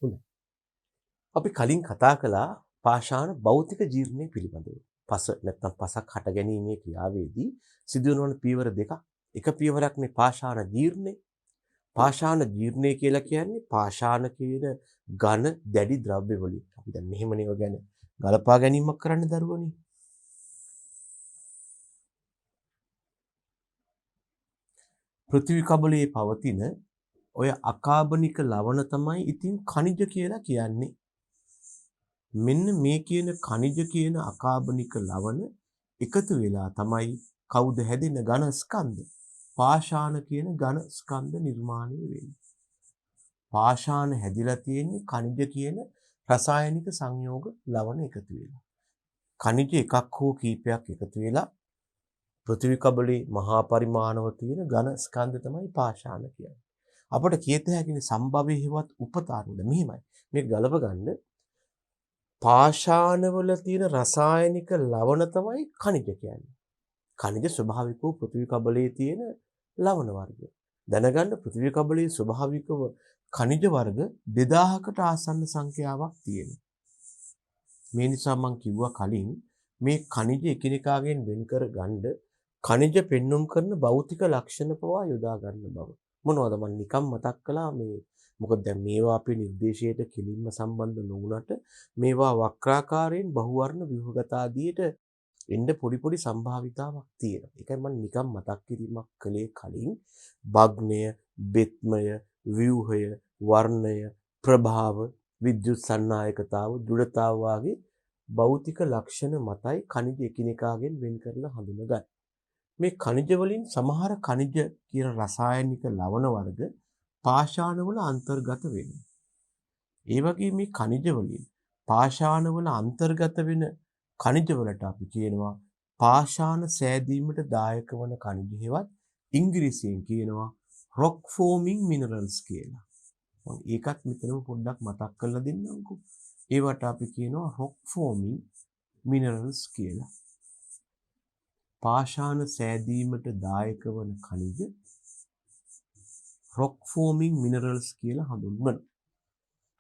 හොඳයි. අපි කලින් කතා කළා පාෂාණ භෞතික ජීර්ණය පිළිබඳව. පස නැත්නම් පසක් හට ගැනීමේ ක්‍රියාවේදී සිදුවන පියවර දෙකක්. එක පියවරක් මේ පාෂාණ ජීර්ණය. පාෂාණ ජීර්ණය කියලා කියන්නේ පාෂාණ කියන ඝන දැඩි ද්‍රව්‍ය වලින්. අපි දැන් මෙහෙමනේ ඔය ගැන ගලපා ගැනීමක් කරන්න දරුවනේ. පෘථිවි කබලයේ පවතින ඔය අකාබනික ලවණ තමයි ඉතින් ඛනිජ කියලා කියන්නේ. මෙන්න මේ කියන ඛනිජ කියන අකාබනික ලවණ එකතු වෙලා තමයි කවුද හැදෙන ඝන ස්කන්ධ. පාෂාණ කියන ඝන ස්කන්ධ නිර්මාණය වෙන්නේ. පාෂාණ හැදිලා තියෙන්නේ ඛනිජ කියන රසායනික සංයෝග ලවණ එකතු වෙලා. ඛනිජ එකක් හෝ කීපයක් එකතු වෙලා පෘථිවි කබලේ මහා පරිමාණව තියෙන ඝන ස්කන්ධ තමයි පාෂාණ කියන්නේ. අපිට කියත හැකිනේ සම්භවයේ හේවත් උපතාරුද මෙහිමයි. මේක ගලප ගන්න පාෂාණවල තියෙන රසායනික ලවණ තමයි ඛනිජ කියන්නේ. ඛනිජ ස්වභාවිකව පෘථිවි කබලයේ තියෙන ලවණ වර්ග. දැනගන්න පෘථිවි කබලයේ ස්වභාවිකව ඛනිජ වර්ග 2000කට ආසන්න සංඛ්‍යාවක් තියෙනවා. මේ නිසා මම කිව්වා කලින් මේ ඛනිජ එකිනෙකාගෙන් වෙන් කර ගන්න ඛනිජ පෙන්눔 කරන භෞතික ලක්ෂණ පවා යොදා ගන්න බව. මොනවද මම නිකම් මතක් කළා මේ මොකද දැන් මේවා අපේ නිර්දේශයට කෙලින්ම සම්බන්ධ නොවුනට මේවා වක්‍රාකාරයෙන් බහුවර්ණ ව්‍යුහගත ආදියට එන්න පොඩි සම්භාවිතාවක් තියෙනවා. ඒකයි මම නිකම් මතක් කිරීමක් කළේ කලින් භග්නය, බෙත්මය, ව්‍යුහය, වර්ණය, ප්‍රභාව, විද්‍යුත් සන්නායකතාව, දෘಢතාව වගේ භෞතික ලක්ෂණ මතයි ඛනිජ එකිනෙකාගෙන් වෙන් කරලා හඳුනගන්නේ. මේ ඛනිජ වලින් සමහර ඛනිජ කියන රසායනික ලවණ වර්ග පාෂාණ වල අන්තර්ගත වෙනවා. ඒ වගේ මේ ඛනිජ වලින් පාෂාණ වල අන්තර්ගත වෙන ඛනිජ වලට අපි කියනවා පාෂාණ සෑදීමට දායක වන ඛනිජ හේවත් ඉංග්‍රීසියෙන් කියනවා rock forming minerals කියලා. මම ඒකත් මෙතනම පොඩ්ඩක් මතක් කරලා දෙන්නම්කෝ. ඒවට අපි කියනවා rock forming minerals කියලා. පාෂාණ සෑදීමට දායක වන ඛනිජ rock forming minerals කියලා හඳුන්වනවා.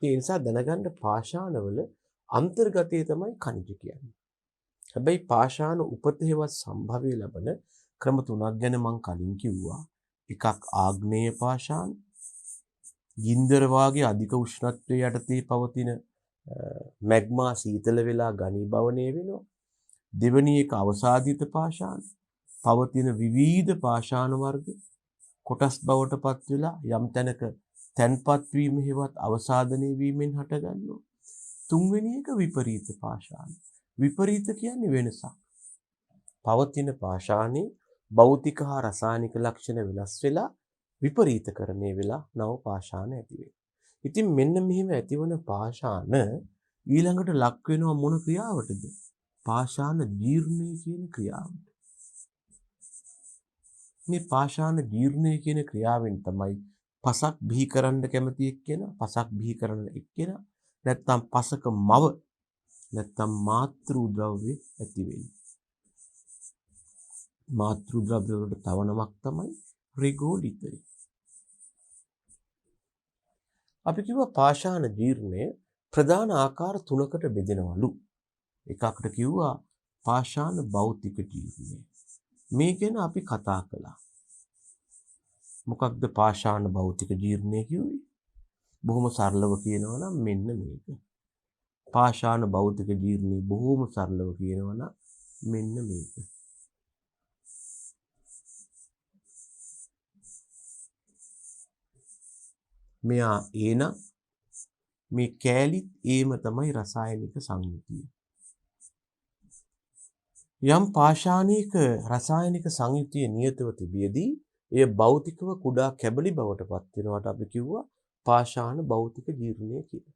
ඒ නිසා දැනගන්න පාෂාණවල අන්තර්ගතය තමයි ඛනිජ කියන්නේ. හැබැයි පාෂාණ උපතේවත් සම්භවය ලැබෙන ක්‍රම තුනක් ගැන මම කලින් කිව්වා. එකක් ආග්නේය පාෂාණ, ගින්දර වාගේ අධික උෂ්ණත්වයේ යටතේ පවතින මැග්මා සීතල වෙලා ඝනීභවනය වෙනවා. දෙවැනි එක අවසාදිත පාෂාණ, පවතින විවිධ පාෂාණ වර්ග කොටස් බවට පත් වෙලා යම් තැනක තැන්පත් වීම හේවත් අවසාදනය වීමෙන් හටගන්නවා. තුන්වෙනි එක විපරීත පාෂාණ. විපරීත කියන්නේ වෙනසක්. පවතින පාෂාණේ භෞතික හා රසායනික ලක්ෂණ වෙනස් වෙලා විපරීතකරණය වෙලා නව පාෂාණ ඇති වෙනවා. ඉතින් මෙන්න මෙහෙම ඇතිවන පාෂාණ ඊළඟට ලක් වෙනවා මොන ක්‍රියාවටද? පාෂාණ ජීර්ණය කියන ක්‍රියාවට. මේ පාෂාණ ජීර්ණය කියන ක්‍රියාවෙන් තමයි පසක් බිහි කරන්න කැමති එක්කෙනා, පසක් බිහි කරන එක්කෙනා, නැත්නම් පසක මව, නැත්නම් මාතෘ ද්‍රව්‍ය ඇති වෙන්නේ. මාතෘ ද්‍රව්‍ය වලට තව නමක් තමයි රිගෝලිතය. අපි කිව්වා පාෂාණ ජීර්ණය ප්‍රධාන ආකාර තුනකට බෙදෙනවලු. එකකට කිව්වා පාෂාණ භෞතික ජීර්ණය. මේ ගැන අපි කතා කළා. මොකක්ද පාෂාණ භෞතික ජීර්ණය කිව්වේ? බොහොම සරලව කියනවා නම් මෙන්න මේක. පාෂාණ භෞතික ජීර්ණය බොහොම සරලව කියනවා නම් මෙන්න මේක. මෙයා ඒන මේ කෑලිත් ඒම තමයි රසායනික සංයුතිය. යම් පාෂාණයක රසායනික සංයුතිය නියතව තිබියදී එය භෞතිකව කුඩා කැබලි බවට පත් වෙනවට අපි කිව්වා පාෂාණ භෞතික ජීර්ණය කියලා.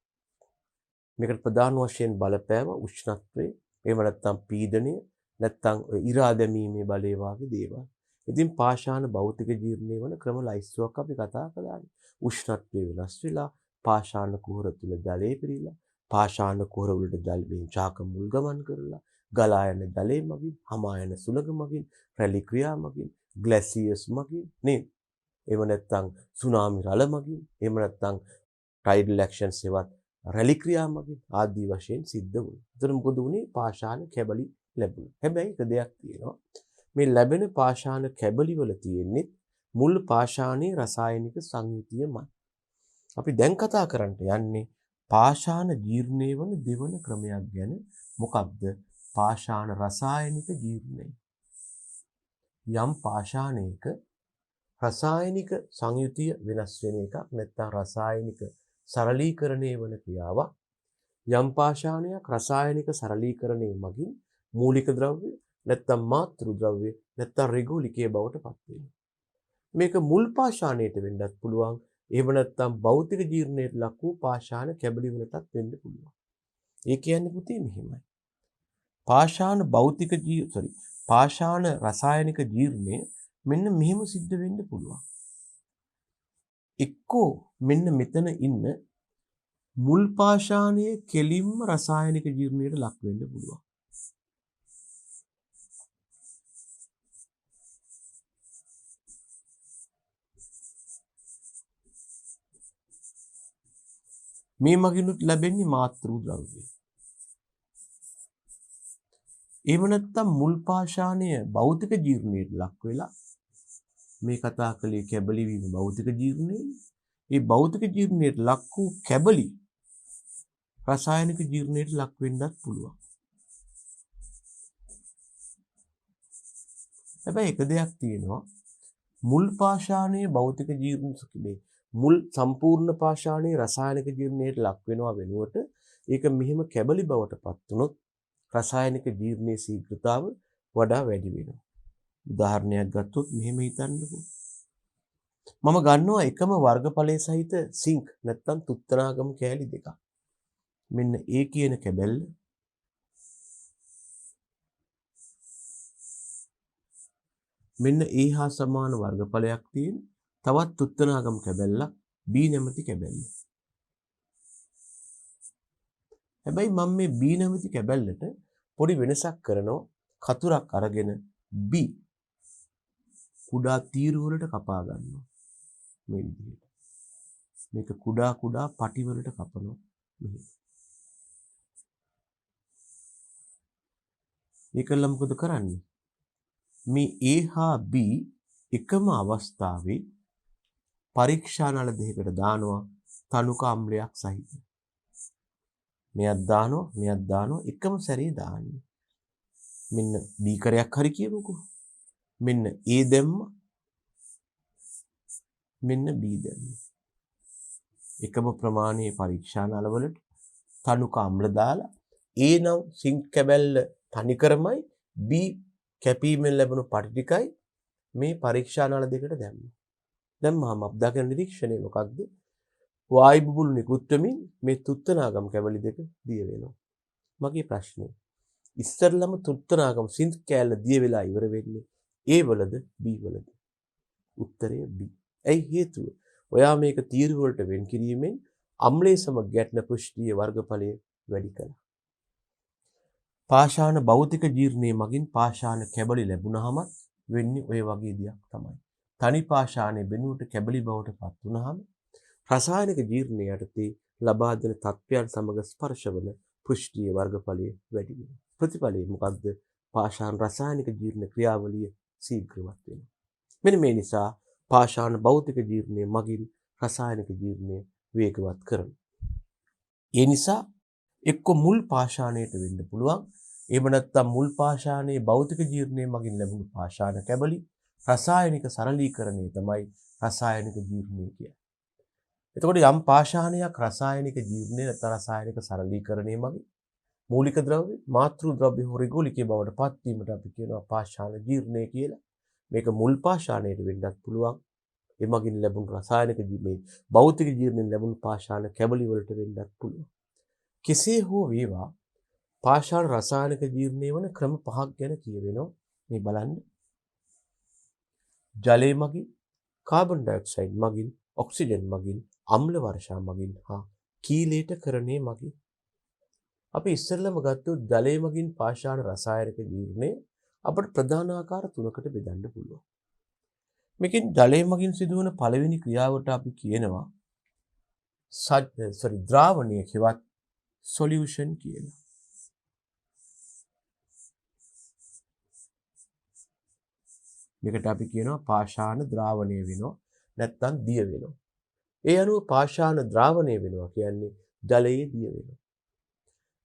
මේකට ප්‍රධාන වශයෙන් බලපෑම උෂ්ණත්වය, එහෙම නැත්නම් පීඩනය, නැත්නම් ඉරා දැමීමේ බලය වගේ දේවල්. ඉතින් පාෂාණ භෞතික ජීර්ණය වන ක්‍රම ලයිස්තුවක් අපි කතා කළානේ. උෂ්ණත්වය වෙනස් වෙලා පාෂාණ කුහර තුල ජලය පිරීලා, පාෂාණ කුහර වලට ජලයෙන් ශාක මුල් ගමන් කරලා, ගලා යන ජලය මගින්, හමා යන සුළඟ මගින්, රැලි ක්‍රියා මගින්, ග්ලැසියර්ස් මගින් නේද? එහෙම නැත්නම් සුනාමි රළ මගින්, එහෙම නැත්නම් ටයිඩල් ඇක්ෂන්ස් ඒවත් රැලි ක්‍රියා මගින් ආදී වශයෙන් සිද්ධ වුණා. ඒතර මොකද වුනේ? පාෂාණ කැබලි ලැබුණා. හැබැයි එක දෙයක් තියෙනවා. මේ ලැබෙන පාෂාණ කැබලි වල තියෙන්නේ මුල් පාෂාණයේ රසායනික සංයුතියමයි. අපි දැන් කතා කරන්න යන්නේ පාෂාණ ජීර්ණය වන දෙවන ක්‍රමයක් ගැන. මොකක්ද? පාෂාණ රසායනික ජීර්ණය. යම් පාෂාණයක රසායනික සංයුතිය වෙනස් වෙන එකක් නැත්නම් රසායනික සරලීකරණය වන ක්‍රියාවක්. යම් පාෂාණයක් රසායනික සරලීකරණය මගින් මූලික ද්‍රව්‍ය නැත්නම් මාතෘ ද්‍රව්‍ය නැත්නම් රෙගුලිකයේ බවට පත් වෙනවා. මේක මුල් පාෂාණයට වෙන්නත් පුළුවන්. එහෙම නැත්නම් භෞතික ජීර්ණයට ලක් වූ පාෂාණ කැබලි වලටත් වෙන්න පුළුවන්. ඒ කියන්නේ පුතේ මෙහෙමයි. පාෂාණ රසායනික ජීර්ණය මෙන්න මෙහෙම සිද්ධ වෙන්න පුළුවන්. එක්කෝ මෙන්න මෙතන ඉන්න මුල් පාෂාණයේ කෙලින්ම රසායනික ජීර්ණයට ලක් වෙන්න පුළුවන්. මේ මගිනුත් ලැබෙන්නේ මාතෘ ද්‍රව්‍ය. එහෙම නැත්නම් මුල් පාෂාණය භෞතික ජීර්ණයට ලක් වෙලා මේ කතා කළේ කැබලි වීම භෞතික ජීර්ණයේ. ඒ භෞතික ජීර්ණයට ලක් වූ කැබලි රසායනික ජීර්ණයට ලක් වෙන්නත් පුළුවන්. හැබැයි එක දෙයක් තියෙනවා. මුල් පාෂාණයේ භෞතික ජීර්ණයේ මුල් සම්පූර්ණ පාෂාණයේ රසායනික ජීර්ණයට ලක් වෙනවා වෙනුවට ඒක මෙහිම කැබලි බවට පත් වුණොත් රසායනික ජීර්ණයේ ශීඝ්‍රතාව වඩා වැඩි වෙනවා. උදාහරණයක් ගත්තොත් මෙහෙම හිතන්නකෝ. මම ගන්නවා එකම වර්ගඵලයේ සහිත සිංක් නැත්නම් තුත්තනාගම කෑලි දෙකක්. මෙන්න A කියන කැබැල්ල මෙන්න A හා සමාන වර්ගඵලයක් තියෙන තවත් තුත්තනාගම කැබැල්ලක් B නැමැති කැබැල්ල. හැබැයි මම මේ B නැමැති කැබැල්ලට පොඩි වෙනසක් කරනවා. කතුරක් අරගෙන B කුඩා තීරු වලට කපා ගන්නවා. මේ විදිහට. මේක කුඩා කුඩා පටි වලට කපනවා. මෙහෙම. ඒකල මොකද කරන්නේ? මේ A හා B එකම අවස්ථාවේ පරීක්ෂා නල දෙකකට දානවා තනුක අම්ලයක් සහිත. මෙයක් දානවා එකම සැරේ දාන්නේ. මෙන්න බීකරයක් හරි කියමුකෝ. මෙන්න A දැම්ම මෙන්න B දැම්ම. එකම ප්‍රමාණයේ පරීක්ෂා නලවලට තනුක අම්ල දාලා A නම් සිංක් කැබැල්ල තනිකරමයි B කැපීමෙන් ලැබුණු පටි ටිකයි මේ පරීක්ෂා නල දෙකට දැම්මා. දැම්මම අපි දකින නිරීක්ෂණය මොකක්ද? වායු බුබුලු නිකුත් වෙමින් මේ තුත්තනාගම් කැබලි දෙක දිය වෙනවා. මගේ ප්‍රශ්නේ ඉස්සරළම තුත්තනාගම් සිංක් කෑල්ල දිය වෙලා ඉවර වෙන්නේ A වලද B වලද? උත්තරය B. ඇයි හේතුව? ඔයා මේක තීරු වලට වෙන් කිරීමෙන් අම්ලයේ සමග ගැටෙන පෘෂ්ඨීය වර්ගඵලය වැඩි කළා. පාෂාණ භෞතික ජීර්ණයේ මගින් පාෂාණ කැබලි ලැබුණාම වෙන්නේ ඔය වගේ දෙයක් තමයි. තනි පාෂාණයේ වෙනුවට කැබලි බවට පත් වුණාම රසායනික ජීර්ණය යටතේ ලබා දෙන තත්ත්වයන් සමග ස්පර්ශවන පෘෂ්ඨීය වර්ගඵලය වැඩි වෙනවා. ප්‍රතිඵලය මොකක්ද? පාෂාණ රසායනික ජීර්ණ ක්‍රියාවලිය ශීඝ්‍රවත් වෙනවා. මෙන්න මේ නිසා පාෂාණ භෞතික ජීර්ණය මගින් රසායනික ජීර්ණය වේගවත් කරනවා. ඒ නිසා එක්ක මුල් පාෂාණයට වෙන්න පුළුවන්. එහෙම නැත්නම් මුල් පාෂාණයේ භෞතික ජීර්ණය මගින් ලැබුණු පාෂාණ කැබලි රසායනික සරලීකරණය තමයි රසායනික ජීර්ණය කියන්නේ. එතකොට යම් පාෂාණයක් රසායනික ජීර්ණය නැත්නම් රසායනික සරලීකරණය මගින් මූලික ද්‍රව්‍ය මාතෘ ද්‍රව්‍ය හෝ රෙගුලිකයේ බවට පත් වීමට අපි කියනවා පාෂාණ ජීර්ණය කියලා. මේක මුල් පාෂාණයට වෙන්නත් පුළුවන්. ඒ මගින් ලැබුණු රසායනික මේ භෞතික ජීර්ණයෙන් ලැබුණු පාෂාණ කැබලි වලට වෙන්නත් පුළුවන්. කෙසේ හෝ වේවා පාෂාණ රසායනික ජීර්ණය වන ක්‍රම පහක් ගැන කියවෙනවා. මේ බලන්න. ජලය මගින්, කාබන් ඩයොක්සයිඩ් මගින්, ඔක්සිජන් මගින්, අම්ල වර්ෂා මගින් හා කීලේටකරණය මගින්. අපි ඉස්සෙල්ලම ගත්තොත් ජලය මගින් පාෂාණ රසායනික ජීර්ණය අපට ප්‍රධාන ආකාර තුනකට බෙදන්න පුළුවන්. මේකෙන් ජලය මගින් සිදුවන පළවෙනි ක්‍රියාවට අපි කියනවා ද්‍රාවණය කිවත් සොලියුෂන් කියලා. මේකට අපි කියනවා පාෂාණ ද්‍රාවණය වෙනවා නැත්නම් දිය වෙනවා. ඒ අනුව පාෂාණ ද්‍රාවණය වෙනවා කියන්නේ ජලයේ දිය වෙනවා.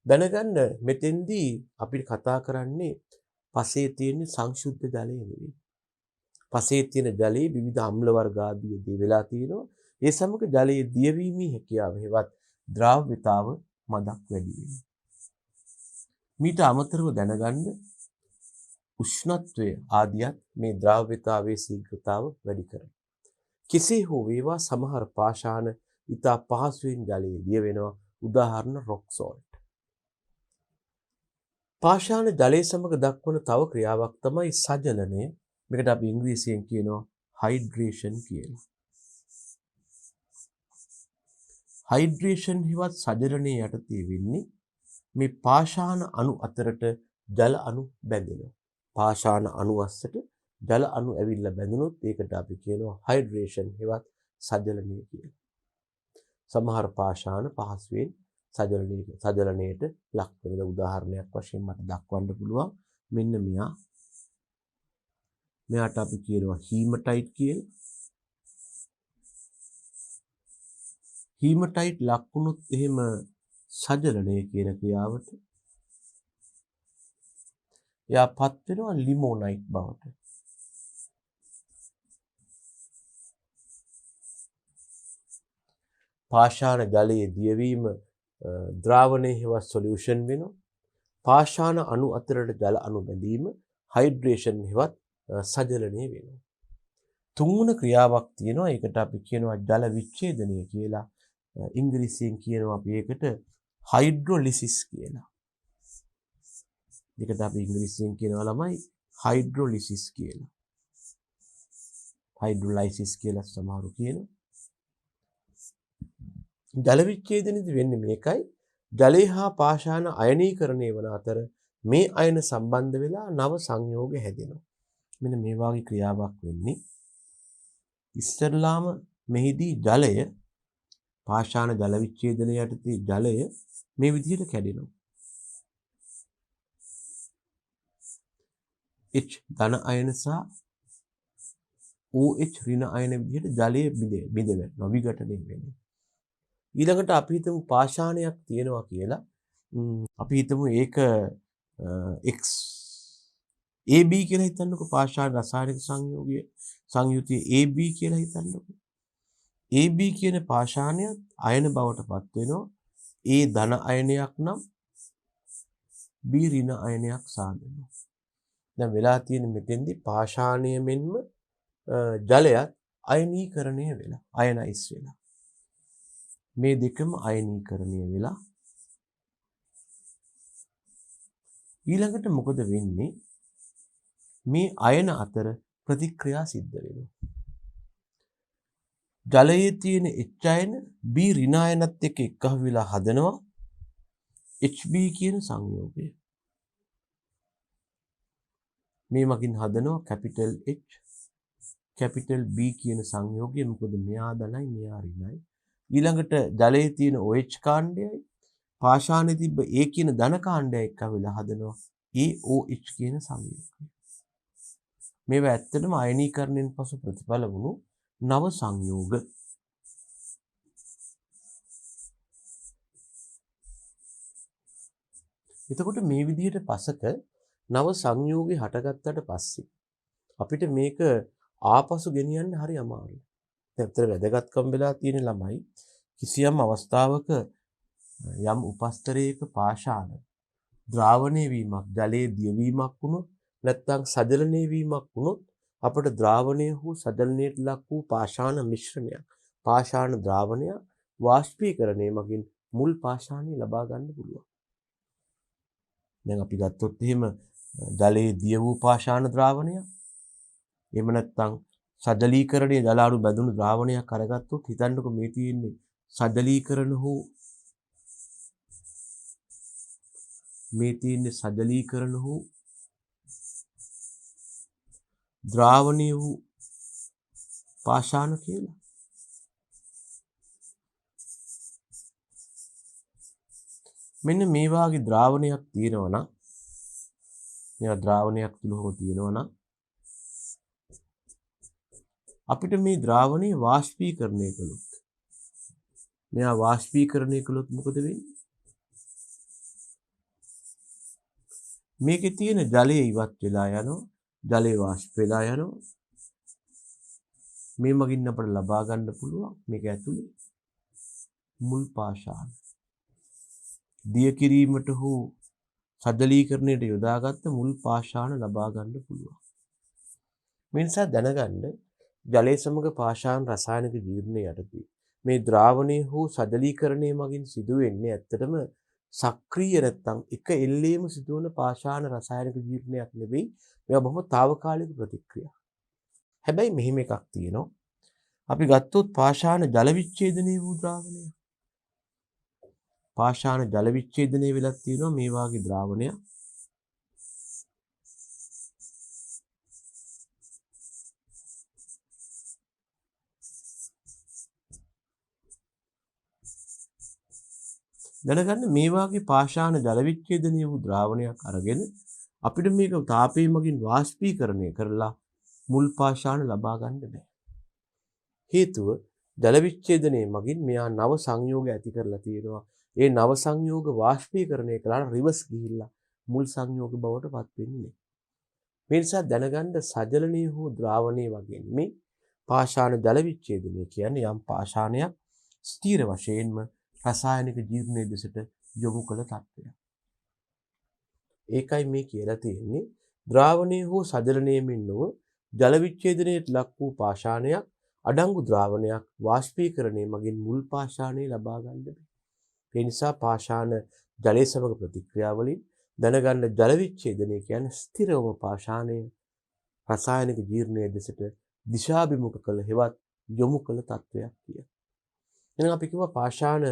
දැනගන්න මෙතෙන්දී අපිට කතා කරන්නේ පසේ තියෙන සංශුද්ධ ජලය නෙවෙයි. පසේ තියෙන ජලයේ විවිධ අම්ල වර්ග ආදී දේ වෙලා තියෙනවා. ඒ සමග ජලයේ දියවීමේ හැකියාව හෙවත් ද්‍රාව්‍යතාව මදක් වැඩි වෙනවා. මීට අමතරව දැනගන්න උෂ්ණත්වය ආදියත් මේ ද්‍රාව්‍යතාවයේ ශීඝ්‍රතාව වැඩි කරනවා. කෙසේ හෝ වේවා සමහර පාෂාණ ඉතා පහසුවෙන් ජලයේ දිය වෙනවා. උදාහරණ රොක් සෝල්ට්. පාෂාණ ජලය සමග දක්වන තව ක්‍රියාවක් තමයි සජලනය. මේකට අපි ඉංග්‍රීසියෙන් කියනවා හයිඩ්‍රේෂන් කියලා. හයිඩ්‍රේෂන් හිවත් සජලනයේ යටතේ වෙන්නේ මේ පාෂාණ අණු අතරට ජල අණු බැඳෙනවා. පාෂාණ අණු අස්සට ජල අණු ඇවිල්ලා බැඳුනොත් ඒකට අපි කියනවා හයිඩ්‍රේෂන් හිවත් සජලනය කියලා. සමහර පාෂාණ පහසුවෙන් සජලනයට ලක් වෙන උදාහරණයක් වශයෙන් මට දක්වන්න පුළුවන්. මෙන්න මෙයාට අපි කියනවා හීමටයිට් කියලා. හීමටයිට් ලක් වුණොත් එහෙම සජලනය කියන ක්‍රියාවට එයාපත් වෙනවා ලිමෝනයිට් බවට. පාෂාණ ජලයේ දියවීම ද්‍රාවණයේ හෙවත් සොලියුෂන් වෙනවා. පාෂාණ අණු අතරට ජල අණු බැඳීම හයිඩ්‍රේෂන් හෙවත් සජලනය වෙනවා. තුන්වන ක්‍රියාවක් තියෙනවා. ඒකට අපි කියනවා ජල විච්ඡේදනය කියලා. ඉංග්‍රීසියෙන් කියනවා අපි ඒකට හයිඩ්‍රොලිසිස් කියලා. ඒකට අපි ඉංග්‍රීසියෙන් කියනවා ළමයි හයිඩ්‍රොලිසිස් කියලා. හයිඩ්‍රොලයිසිස් කියලා සමහරු කියනවා. ජල විච්ඡේදනයේදී වෙන්නේ මේකයි. ජලය හා පාෂාණ අයනීකරණය වන අතර මේ අයන සම්බන්ධ වෙලා නව සංයෝග හැදෙනවා. මෙන්න මේ වගේ ක්‍රියාවක් වෙන්නේ. ඉස්සරලාම මෙහිදී ජලය පාෂාණ ජල විච්ඡේදනය යටතේ ජලය මේ විදිහට කැඩෙනවා. H ධන අයන සහ OH ඍණ අයන විදිහට ජලය බිඳෙනවා විඝටනය වෙනවා. ඊළඟට අපි හිතමු පාෂාණයක් තියෙනවා කියලා. අපි හිතමු ඒක X AB කියලා හිතන්නකො. පාෂාණ රසායනික සංයුතිය AB කියලා හිතන්නකො. AB කියන පාෂාණයත් අයන බවට පත් වෙනවා. A ධන අයනයක් නම් B ඍණ අයනයක් සාදනවා. දැන් වෙලා තියෙන මෙතෙන්දී පාෂාණය මෙන්ම ජලයත් අයනීකරණය වෙලා අයනයිස් වෙලා. මේ දෙකම අයනීකරණය වෙලා ඊළඟට මොකද වෙන්නේ? මේ අයන අතර ප්‍රතික්‍රියා සිද්ධ වෙනවා. ජලයේ තියෙන H අයන B ඍණ අයනත් එක්ක එකහු වෙලා හදනවා HB කියන සංයෝගය. මේ මගින් හදනවා කැපිටල් H කැපිටල් B කියන සංයෝගය. මොකද මෙයා ධනයි මෙයා ඍණයි. ඊළඟට ජලයේ තියෙන OH කාණ්ඩයයි පාෂාණයේ තිබ්බ A කියන ධන කාණ්ඩයයි එකහු වෙලා හදනවා AOH කියන සංයෝගය. මේවා ඇත්තටම අයනීකරණයෙන් පසු ප්‍රතිඵල වුණු නව සංයෝග. එතකොට මේ විදිහට පසක නව සංයෝගي හටගත්තට පස්සේ අපිට මේක ආපසු ගෙනියන්න හරි අමාරුයි. ඇත්තට වැදගත්කම් වෙලා තියෙන ළමයි කිසියම් අවස්ථාවක යම් උපස්තරයක පාෂාණ ද්‍රාවණය වීමක් ජලයේ දියවීමක් වුණොත් නැත්නම් සජලනය වීමක් වුණොත් අපට ද්‍රාවණය හෝ සජලනයට ලක් වූ පාෂාණ මිශ්‍රණයක් පාෂාණ ද්‍රාවණයක් වාෂ්පීකරණය මගින් මුල් පාෂාණය ලබා ගන්න පුළුවන්. දැන් අපි ගත්තොත් එහෙම ජලයේ දිය වූ පාෂාණ ද්‍රාවණයක් එහෙම නැත්නම් සජලීකරණයේ ජල අණු බැඳුණු ද්‍රාවණයක් අරගත්තොත් හිතන්නකො මේ තියෙන්නේ සජලීකරණ හෝ මේ තියෙන්නේ සජලීකරණ හෝ ද්‍රාවණීය වූ පාෂාණ කියලා. මෙන්න මේ වාගේ ද්‍රාවණයක් තියෙනවා නම් මේවා ද්‍රාවණයක් තුලම තියෙනවා නම් අපිට මේ ද්‍රාවණය වාෂ්පීකරණය කළොත් මෙයා වාෂ්පීකරණය කළොත් මොකද වෙන්නේ? මේකේ තියෙන ජලය ඉවත් වෙලා යනවා. ජලය වාෂ්ප වෙලා යනවා. මේ මගින් අපට ලබා ගන්න පුළුවන් මේක ඇතුලේ මුල් පාෂාණ. දිය කිරීමට හෝ සදලීකරණයට යොදාගත්ත මුල් පාෂාණ ලබා ගන්න පුළුවන්. මේ නිසා දැනගන්න ජලය සමග පාෂාණ රසායනික ජීර්ණය යටතේ මේ ද්‍රාවණය හෝ සදලීකරණය මගින් සිදුවෙන්නේ ඇත්තටම සක්‍රීය නැත්තම් එක එල්ලේම සිදුවන පාෂාණ රසායනික ජීර්ණයක් නෙවෙයි. මේවා බොහොම తాවකාලික ප්‍රතික්‍රියා. හැබැයි මෙහිම එකක් තියෙනවා. අපි ගත්තොත් පාෂාණ ජල විච්ඡේදනය වූ ද්‍රාවණය. පාෂාණ ජල විච්ඡේදනය වෙලා තියෙනවා මේ වාගේ ද්‍රාවණයක්. දැනගන්න මේ වාගේ පාෂාණ ජල විච්ඡේදනය වූ ද්‍රාවණයක් අරගෙන අපිට මේක තාපය මගින් වාෂ්පීකරණය කරලා මුල් පාෂාණ ලබා ගන්න බෑ. හේතුව ජල විච්ඡේදනයේ මගින් මෙයා නව සංයෝග ඇති කරලා තියෙනවා. ඒ නව සංයෝග වාෂ්පීකරණය කළාට රිවර්ස් ගිහිල්ලා මුල් සංයෝග බවට පත් වෙන්නේ නැහැ. මේ නිසා දැනගන්න සජලනීය හෝ ද්‍රාවණීය වගේ මේ පාෂාණ ජල විච්ඡේදනය කියන්නේ යම් පාෂාණයක් ස්ථීර වශයෙන්ම රසායනික ජීර්ණයේ දෙසට යොමු කළ තත්ත්වයක්. ඒකයි මේ කියලා තියෙන්නේ ද්‍රාවණීය හෝ සජලනීයමින් නොව ජල විච්ඡේදනයට ලක් වූ පාෂාණයක් අඩංගු ද්‍රාවණයක් වාෂ්පීකරණය මගින් මුල් පාෂාණය ලබා ගන්න බැහැ. ඒ නිසා පාෂාණ ජලයේ සමග ප්‍රතික්‍රියාවලින් දැනගන්න ජල විච්ඡේදනය කියන්නේ ස්ථිරවම පාෂාණය රසායනික ජීර්ණයේ දෙසට දිශාභිමුඛ කළ හෙවත් යොමු කළ තත්වයක් කිය. එහෙනම් අපි කිව්වා පාෂාණ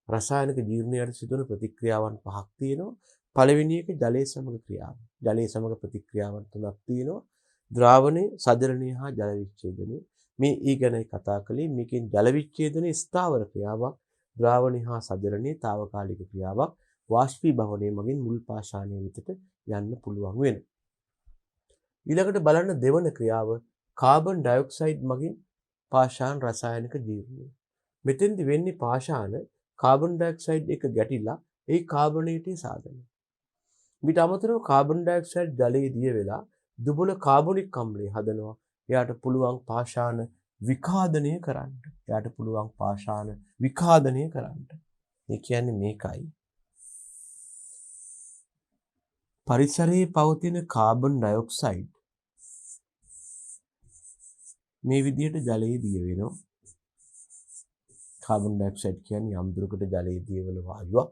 රසායනික ජීර්ණයට සිදුවන ප්‍රතික්‍රියාවන් පහක් තියෙනවා. පළවෙනි එක ජලයේ සමග ක්‍රියාව. ජලයේ සමග ප්‍රතික්‍රියාවන් තුනක් තියෙනවා. ද්‍රාවණය, සජලනීය හා ජල විච්ඡේදනය. මේ ගැනයි කතා කළේ. මේකෙන් ජල විච්ඡේදනයේ ස්ථාවර ක්‍රියාවක්, ද්‍රාවණය හා සජලනයේ తాවකාලික ක්‍රියාවක් වාෂ්පීභවනය මගින් මුල් පාෂාණය වෙතට යන්න පුළුවන් වෙනවා. ඊළඟට බලන්න දෙවන ක්‍රියාව කාබන් ඩයොක්සයිඩ් මගින් පාෂාණ රසායනික ජීර්ණය. මෙතෙන්දි වෙන්නේ පාෂාණ කාබන් ඩයොක්සයිඩ් එක ගැටිලා ඒ කාබනේටි සාදනය. ඊට අමතරව කාබන් ඩයොක්සයිඩ් ජලයේ දිය වෙලා දුබල කාබොනික් අම්ලය හදනවා. එයාට පුළුවන් පාෂාණ විඛාදනය කරන්න. එයාට පුළුවන් පාෂාණ විඛාදනය කරන්න. ඒ කියන්නේ මේකයි. පරිසරයේ පවතින කාබන් ඩයොක්සයිඩ් මේ විදිහට ජලයේ දිය වෙනවා. කාබන් ඩයොක්සයිඩ් කියන්නේ යම් දුරකට ජලයේ දිය වෙන වායුවක්.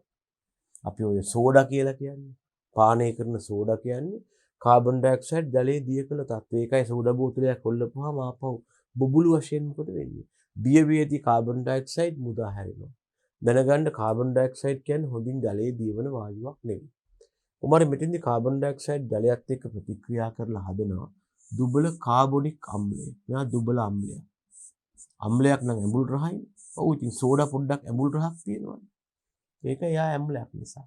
අපි ඔය සෝඩා කියලා කියන්නේ. පානය කරන සෝඩා කියන්නේ කාබන් ඩයොක්සයිඩ් ජලයේ දිය කළ තත්ත්වය. ඒකයි සෝඩා බෝතලයක් හොල්ලපුවාම ආපහු බුබුලු වශයෙන් මොකද වෙන්නේ? දිය වේදී කාබන් ඩයොක්සයිඩ් මුදා හැරෙනවා. දැනගන්න කාබන් ඩයොක්සයිඩ් කියන්නේ හොඳින් ජලයේ දියවන වායුවක් නෙවෙයි. උමාර මෙතෙන්දී කාබන් ඩයොක්සයිඩ් ජලයත් එක්ක ප්‍රතික්‍රියා කරලා හදනවා දුබල කාබොනික් අම්ලය. මෙයා දුබල අම්ලයක්. අම්ලයක් නම් ඇඹුල් රහයි. ඔව් ඉතින් සෝඩා පොඩ්ඩක් ඇඹුල් රහක් තියෙනවා. ඒක යා ඇම්ලයක් නිසා.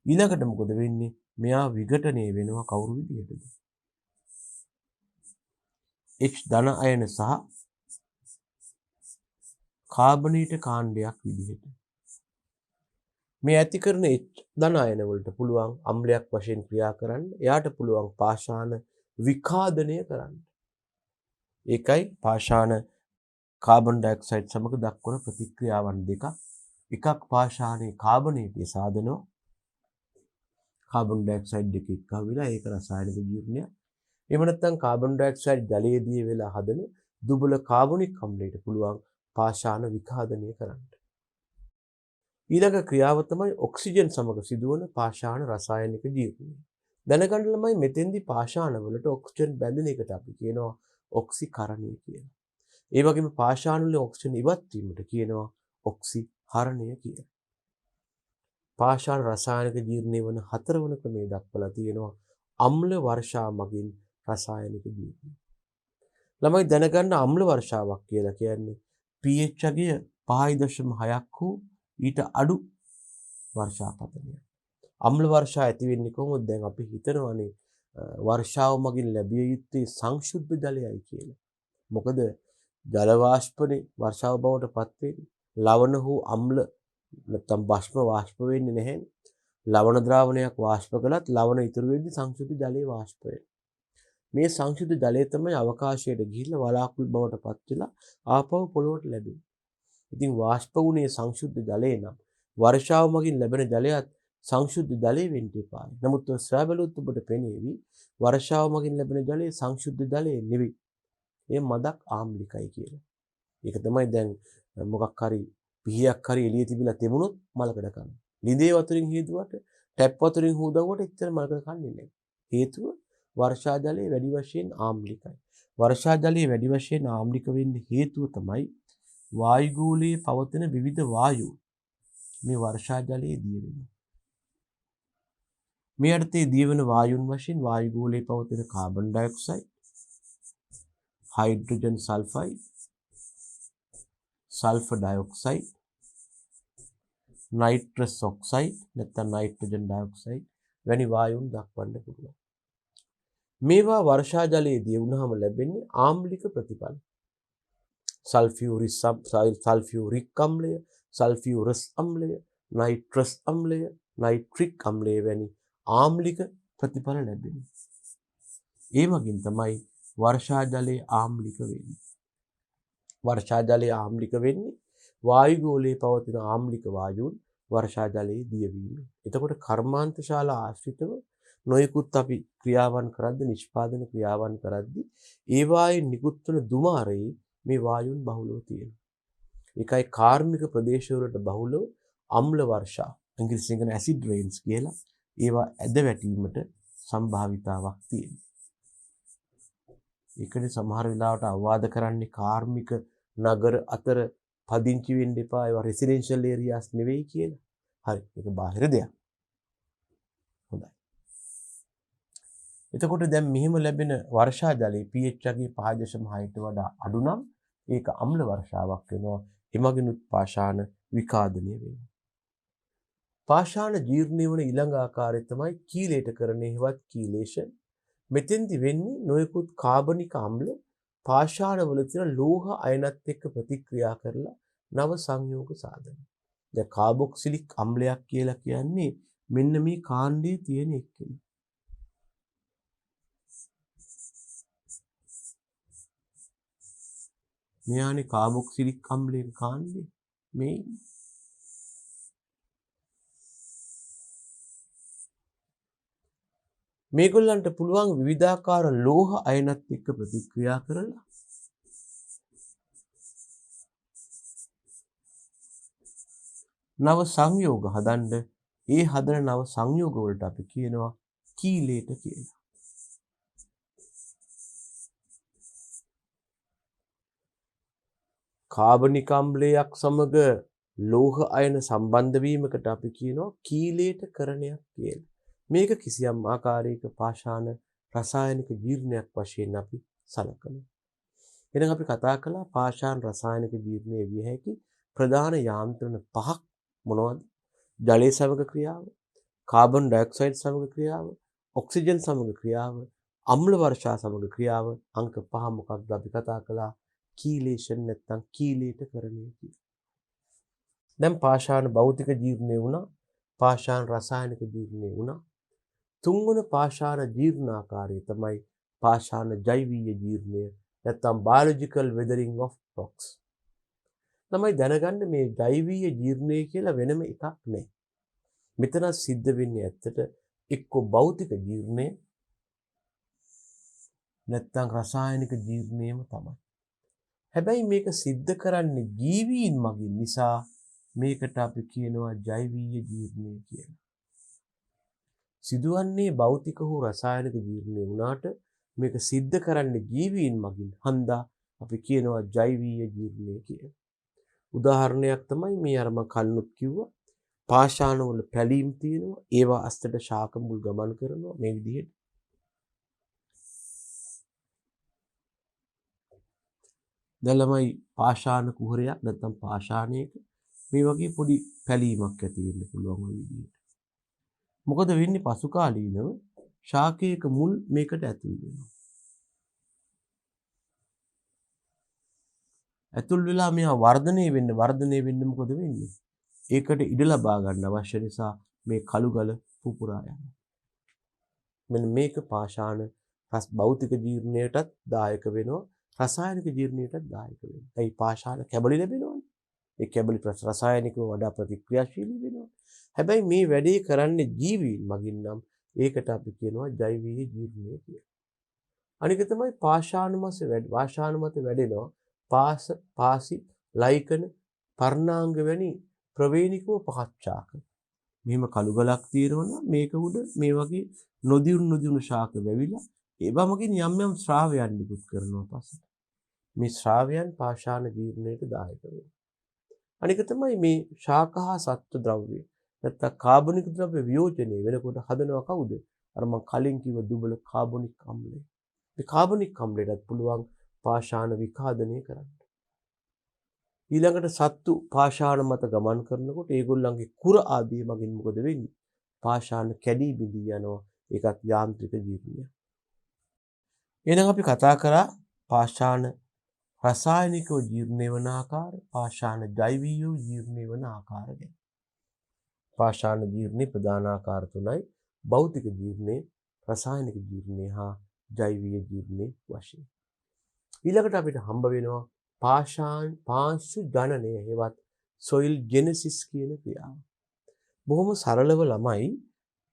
ඊළඟට මොකද වෙන්නේ? මෙයා විඝටනය වෙනවා කවුරු විදිහටද? H ධන අයන සහ කාබනීට කාණ්ඩයක් විදිහට. මේ ඇති කරන H ධන අයන වලට පුළුවන් අම්ලයක් වශයෙන් ක්‍රියා කරන්න. එයාට පුළුවන් පාෂාණ විඛාදනය කරන්න. ඒකයි පාෂාණ කාබන් ඩයොක්සයිඩ් සමග දක්වන ප්‍රතික්‍රියාවන් දෙකක්. එකක් පාෂාණයේ කාබනේටි සාදනවා. කාබන් ඩයොක්සයිඩ් දෙක එක්ක වෙලා ඒක රසායනික ජීර්ණයක්. එහෙම නැත්නම් කාබන් ඩයොක්සයිඩ් ජලයේදී වෙලා හදන දුබල කාබොනික් අම්ලයට පුළුවන් පාෂාණ විඛාදනය කරන්න. ඊළඟ ක්‍රියාව තමයි ඔක්සිජන් සමග සිදුවන පාෂාණ රසායනික ජීර්ණය. දැනගන්න ළමයි මෙතෙන්දී පාෂාණ වලට ඔක්සිජන් බැඳෙන එකට අපි කියනවා ඔක්සිකරණය කියලා. ඒ වගේම පාෂාණ වල ඔක්සිජන් ඉවත් වීමට කියනවා ඔක්සිහරණය කියලා. පාෂාණ රසායනික ජීර්ණය වන හතරවන ක්‍රමයේ දක්වලා තියෙනවා අම්ල වර්ෂා මගින් රසායනික ජීර්ණය. ළමයි දැනගන්න අම්ල වර්ෂාවක් කියලා කියන්නේ pH අගය 5.6ක් හෝ ඊට අඩු වර්ෂාපතනය. අම්ල වර්ෂා ඇති වෙන්නේ කොහොමද? දැන් අපි හිතනවානේ වර්ෂාව මගින් ලැබිය යුත්තේ සංශුද්ධ ජලයයි කියලා. මොකද ජල වාෂ්පනේ වර්ෂාව බවට පත් වෙන්නේ. ලවණ හෝ අම්ල නැත්නම් බෂ්ප වාෂ්ප වෙන්නේ නැහැ. ලවණ ද්‍රාවණයක් වාෂ්ප කළත් ලවණ ඉතුරු වෙද්දී සංශුද්ධ ජලයේ වාෂ්ප වෙනවා. මේ සංශුද්ධ ජලය තමයි අවකාශයට ගිහිල්ලා වලාකුළු බවට පත් වෙලා ආපහු පොළොවට ලැබෙන්නේ. ඉතින් වාෂ්ප වුණේ සංශුද්ධ ජලය නම් වර්ෂාව මගින් ලැබෙන ජලයත් සංශුද්ධ ජලය වෙන්න එපායි. නමුත් සොයා බැලුවොත් ඔබට පෙනේවි වර්ෂාව මගින් ලැබෙන ජලය සංශුද්ධ ජලය නෙවෙයි. ඒ මදක් ආම්ලිකයි කියලා. ඒක තමයි දැන් මොකක් හරි පිහියක් හරි එළිය තිබිලා තිබුණොත් මලකඩ කනවා. ලිඳේ වතුරින් හේතුවට ටැප් වතුරින් හොදවුවට එච්චර මලකඩ කන්නේ නැහැ. හේතුව වර්ෂා ජලය වැඩි වශයෙන් ආම්ලිකයි. වර්ෂා ජලය වැඩි වශයෙන් ආම්ලික වෙන්න හේතුව තමයි වායුගෝලයේ පවතින විවිධ වායු මේ වර්ෂා ජලයේ දිය වෙනවා. මේ අර්ථයේ දිය වෙන වායුන් වශයෙන් වායුගෝලයේ පවතින carbon dioxide, hydrogen sulphide, sulphur dioxide, nitrous oxide නැත්නම් නයිට්‍රජන් ඩයොක්සයිඩ් වැනි වායුන් දක්වන්න පුළුවන්. මේවා වර්ෂා ජලයේ දිය වුණාම ලැබෙන්නේ ආම්ලික ප්‍රතිඵල. සල්ෆියුරික් අම්ලය, සල්ෆියුරස් අම්ලය, නයිට්‍රස් අම්ලය, නයිට්‍රික් අම්ලය වැනි ආම්ලික ප්‍රතිඵල ලැබෙනවා. ඒ වගින් තමයි වර්ෂා ජලයේ ආම්ලික වෙන්නේ. වර්ෂා ජලයේ ආම්ලික වෙන්නේ වායුගෝලයේ පවතින ආම්ලික වායුන් වර්ෂා ජලයේ දියවීම. එතකොට කර්මාන්ත ශාලා ආශ්‍රිතව නොයෙකුත් අපි ක්‍රියාවන් කරද්දී නිෂ්පාදන ක්‍රියාවන් කරද්දී ඒ වායුන් නිකුත් වන දුමාරයේ මේ වායුන් බහුලව තියෙනවා. ඒකයි කාර්මික ප්‍රදේශවලට බහුලව අම්ල වර්ෂා, ඉංග්‍රීසියෙන් කියන ඇසිඩ් රේන්ස් කියලා ඒවා ඇද වැටීමට සම්භාවිතාවක් තියෙනවා. ඒකනේ සමහර වෙලාවට අවවාද කරන්නේ කාර්මික නගර අතර පදිංචි වෙන්න එපා, ඒවා රෙසිඩෙන්ෂල් ඒරියාස් නෙවෙයි කියලා. හරි, ඒක බාහිර දෙයක්. හොඳයි. එතකොට දැන් මෙහිම ලැබෙන වර්ෂා ජලයේ pH අගේ 5.6ට වඩා අඩු නම් ඒක අම්ල වර්ෂාවක් වෙනවා. එමගිනුත් පාෂාණ විකාදනය වෙනවා. පාෂාණ ජීර්ණය වන ඊළඟ ආකාරය තමයි කීලේටකරණය හෙවත් කීලේෂන්. මෙතෙන්දි වෙන්නේ නොයෙකුත් කාබනික අම්ල පාෂාණ වල තියෙන ලෝහ අයනත් එක්ක ප්‍රතික්‍රියා කරලා නව සංයෝග සාධන. දැන් කාබොක්සිලික් අම්ලයක් කියලා කියන්නේ මෙන්න මේ කාණ්ඩයේ තියෙන එක්කෙනෙක්. මෙයානේ කාබොක්සිලික් අම්ලයේ කාණ්ඩය මේ. මේගොල්ලන්ට පුළුවන් විවිධාකාර ලෝහ අයනත් එක්ක ප්‍රතික්‍රියා කරලා නව සංයෝග හදන්න. ඒ හදන නව සංයෝග වලට අපි කියනවා කීලේට කියලා. කාබනික අම්ලයක් සමග ලෝහ අයන සම්බන්ධ වීමකට අපි කියනවා කීලේටකරණයක් කියලා. මේක කිසියම් ආකාරයක පාෂාණ රසායනික ජීර්ණයක් වශයෙන් අපි සලකනවා. එහෙනම් අපි කතා කළා පාෂාණ රසායනික ජීර්ණයේ විය හැකි ප්‍රධාන යාන්ත්‍රණ පහක් මොනවද? ජලයේ සමග ක්‍රියාව, කාබන් ඩයොක්සයිඩ් සමග ක්‍රියාව, ඔක්සිජන් සමග ක්‍රියාව, අම්ල වර්ෂා සමග ක්‍රියාව. අංක 5 මොකක්ද අපි කතා කළා? කීලේෂන් නැත්නම් කීලේටකරණය කියලා. දැන් පාෂාණ භෞතික ජීර්ණය වුණා, පාෂාණ රසායනික ජීර්ණය වුණා. තුන්වන පාෂාණ ජීර්ණාකාරය තමයි පාෂාණ ජෛවීය ජීර්ණය නැත්නම් biological weathering of rocks. තමයි දැනගන්න මේ ජෛවීය ජීර්ණය කියලා වෙනම එකක් නෑ. මෙතන සිද්ධ වෙන්නේ ඇත්තට එක්ක භෞතික ජීර්ණය නැත්නම් රසායනික ජීර්ණයම තමයි. හැබැයි මේක සිද්ධ කරන්නේ ජීවීන් මගින් නිසා මේකට අපි කියනවා ජෛවීය ජීර්ණය කියලා. සිදුවන්නේ භෞතික හෝ රසායනික ජීර්ණය වුණාට මේක සිද්ධ කරන්නේ ජීවීන් මගින් හන්දා අපි කියනවා ජෛවීය ජීර්ණය කියලා. උදාහරණයක් තමයි මේ අර මම කලිනුත් කිව්වා පාෂාණ වල පැලීම් තියෙනවා. ඒවා අස්තට ශාක මුල් ගමන් කරනවා මේ විදිහට. දැන් ළමයි පාෂාණ කුහරයක් නැත්නම් පාෂාණයක මේ වගේ පොඩි පැලීමක් ඇති වෙන්න පුළුවන් ওই විදිහට. මොකද වෙන්නේ පසු කාලීනව ශාකයක මුල් මේකට ඇතුල් වෙනවා. ඇතුල් වෙලා මෙහා වර්ධනය වෙන්න මොකද වෙන්නේ? ඒකට ඉඩ ලබා ගන්න අවශ්‍ය නිසා මේ කළු ගල පුපුරා යනවා. මෙන්න මේක පාෂාණ භෞතික ජීර්ණයටත් දායක වෙනවා, රසායනික ජීර්ණයටත් දායක වෙනවා. ඒ පාෂාණ කැබලි ලැබෙනවනේ. ඒ කැබලි රසායනිකව වඩා ප්‍රතික්‍රියාශීලී වෙනවා. හැබැයි මේ වැඩේ කරන්නේ ජීවීන් මගින් නම් ඒකට අපි කියනවා ජෛවීය ජීර්ණය කියලා. අනික තමයි පාෂාණ මත වැඩෙනවා පාසි, ලයිකන, පර්ණාංග වැනි ප්‍රවේණිකව පහච්චාක. මෙහෙම කළු ගලක් තියෙනවා මේක උඩ මේ වගේ නොදියුණු ශාක වැවිලා ඒ වගේම යම් ශ්‍රාවයන් නිකුත් කරනවා පස්සට. මේ ශ්‍රාවයන් පාෂාණ ජීර්ණයට දායක වෙනවා. අනික තමයි මේ ශාක හා සත්ව ද්‍රව්‍ය නැත්නම් කාබනික ද්‍රව්‍ය වියෝජනය වෙනකොට හදනවා කවුද? අර මම කලින් කිව්ව දුබල කාබොනික් අම්ලය. මේ කාබොනික් අම්ලයටත් පුළුවන් පාෂාණ විකාදනය කරන්න. ඊළඟට සත්තු පාෂාණ මත ගමන් කරනකොට ඒගොල්ලන්ගේ කුර ආදී මගින් මොකද වෙන්නේ? පාෂාණ කැඩී බිඳී යනවා. ඒකත් යාන්ත්‍රික ජීර්ණය. එහෙනම් අපි කතා කරා පාෂාණ රසායනිකව ජීර්ණය වන ආකාර, පාෂාණ ජෛවීයව ජීර්ණය වන ආකාර ගැන. පාෂාණ ජීර්ණේ ප්‍රධාන ආකාර තුනයි. භෞතික ජීර්ණේ, රසායනික ජීර්ණේ හා ජෛවීය ජීර්ණේ වශයෙන්. ඊළඟට අපිට හම්බ වෙනවා පාංශු ජනනය හෙවත් soil genesis කියන ක්‍රියාව. බොහොම සරලව ළමයි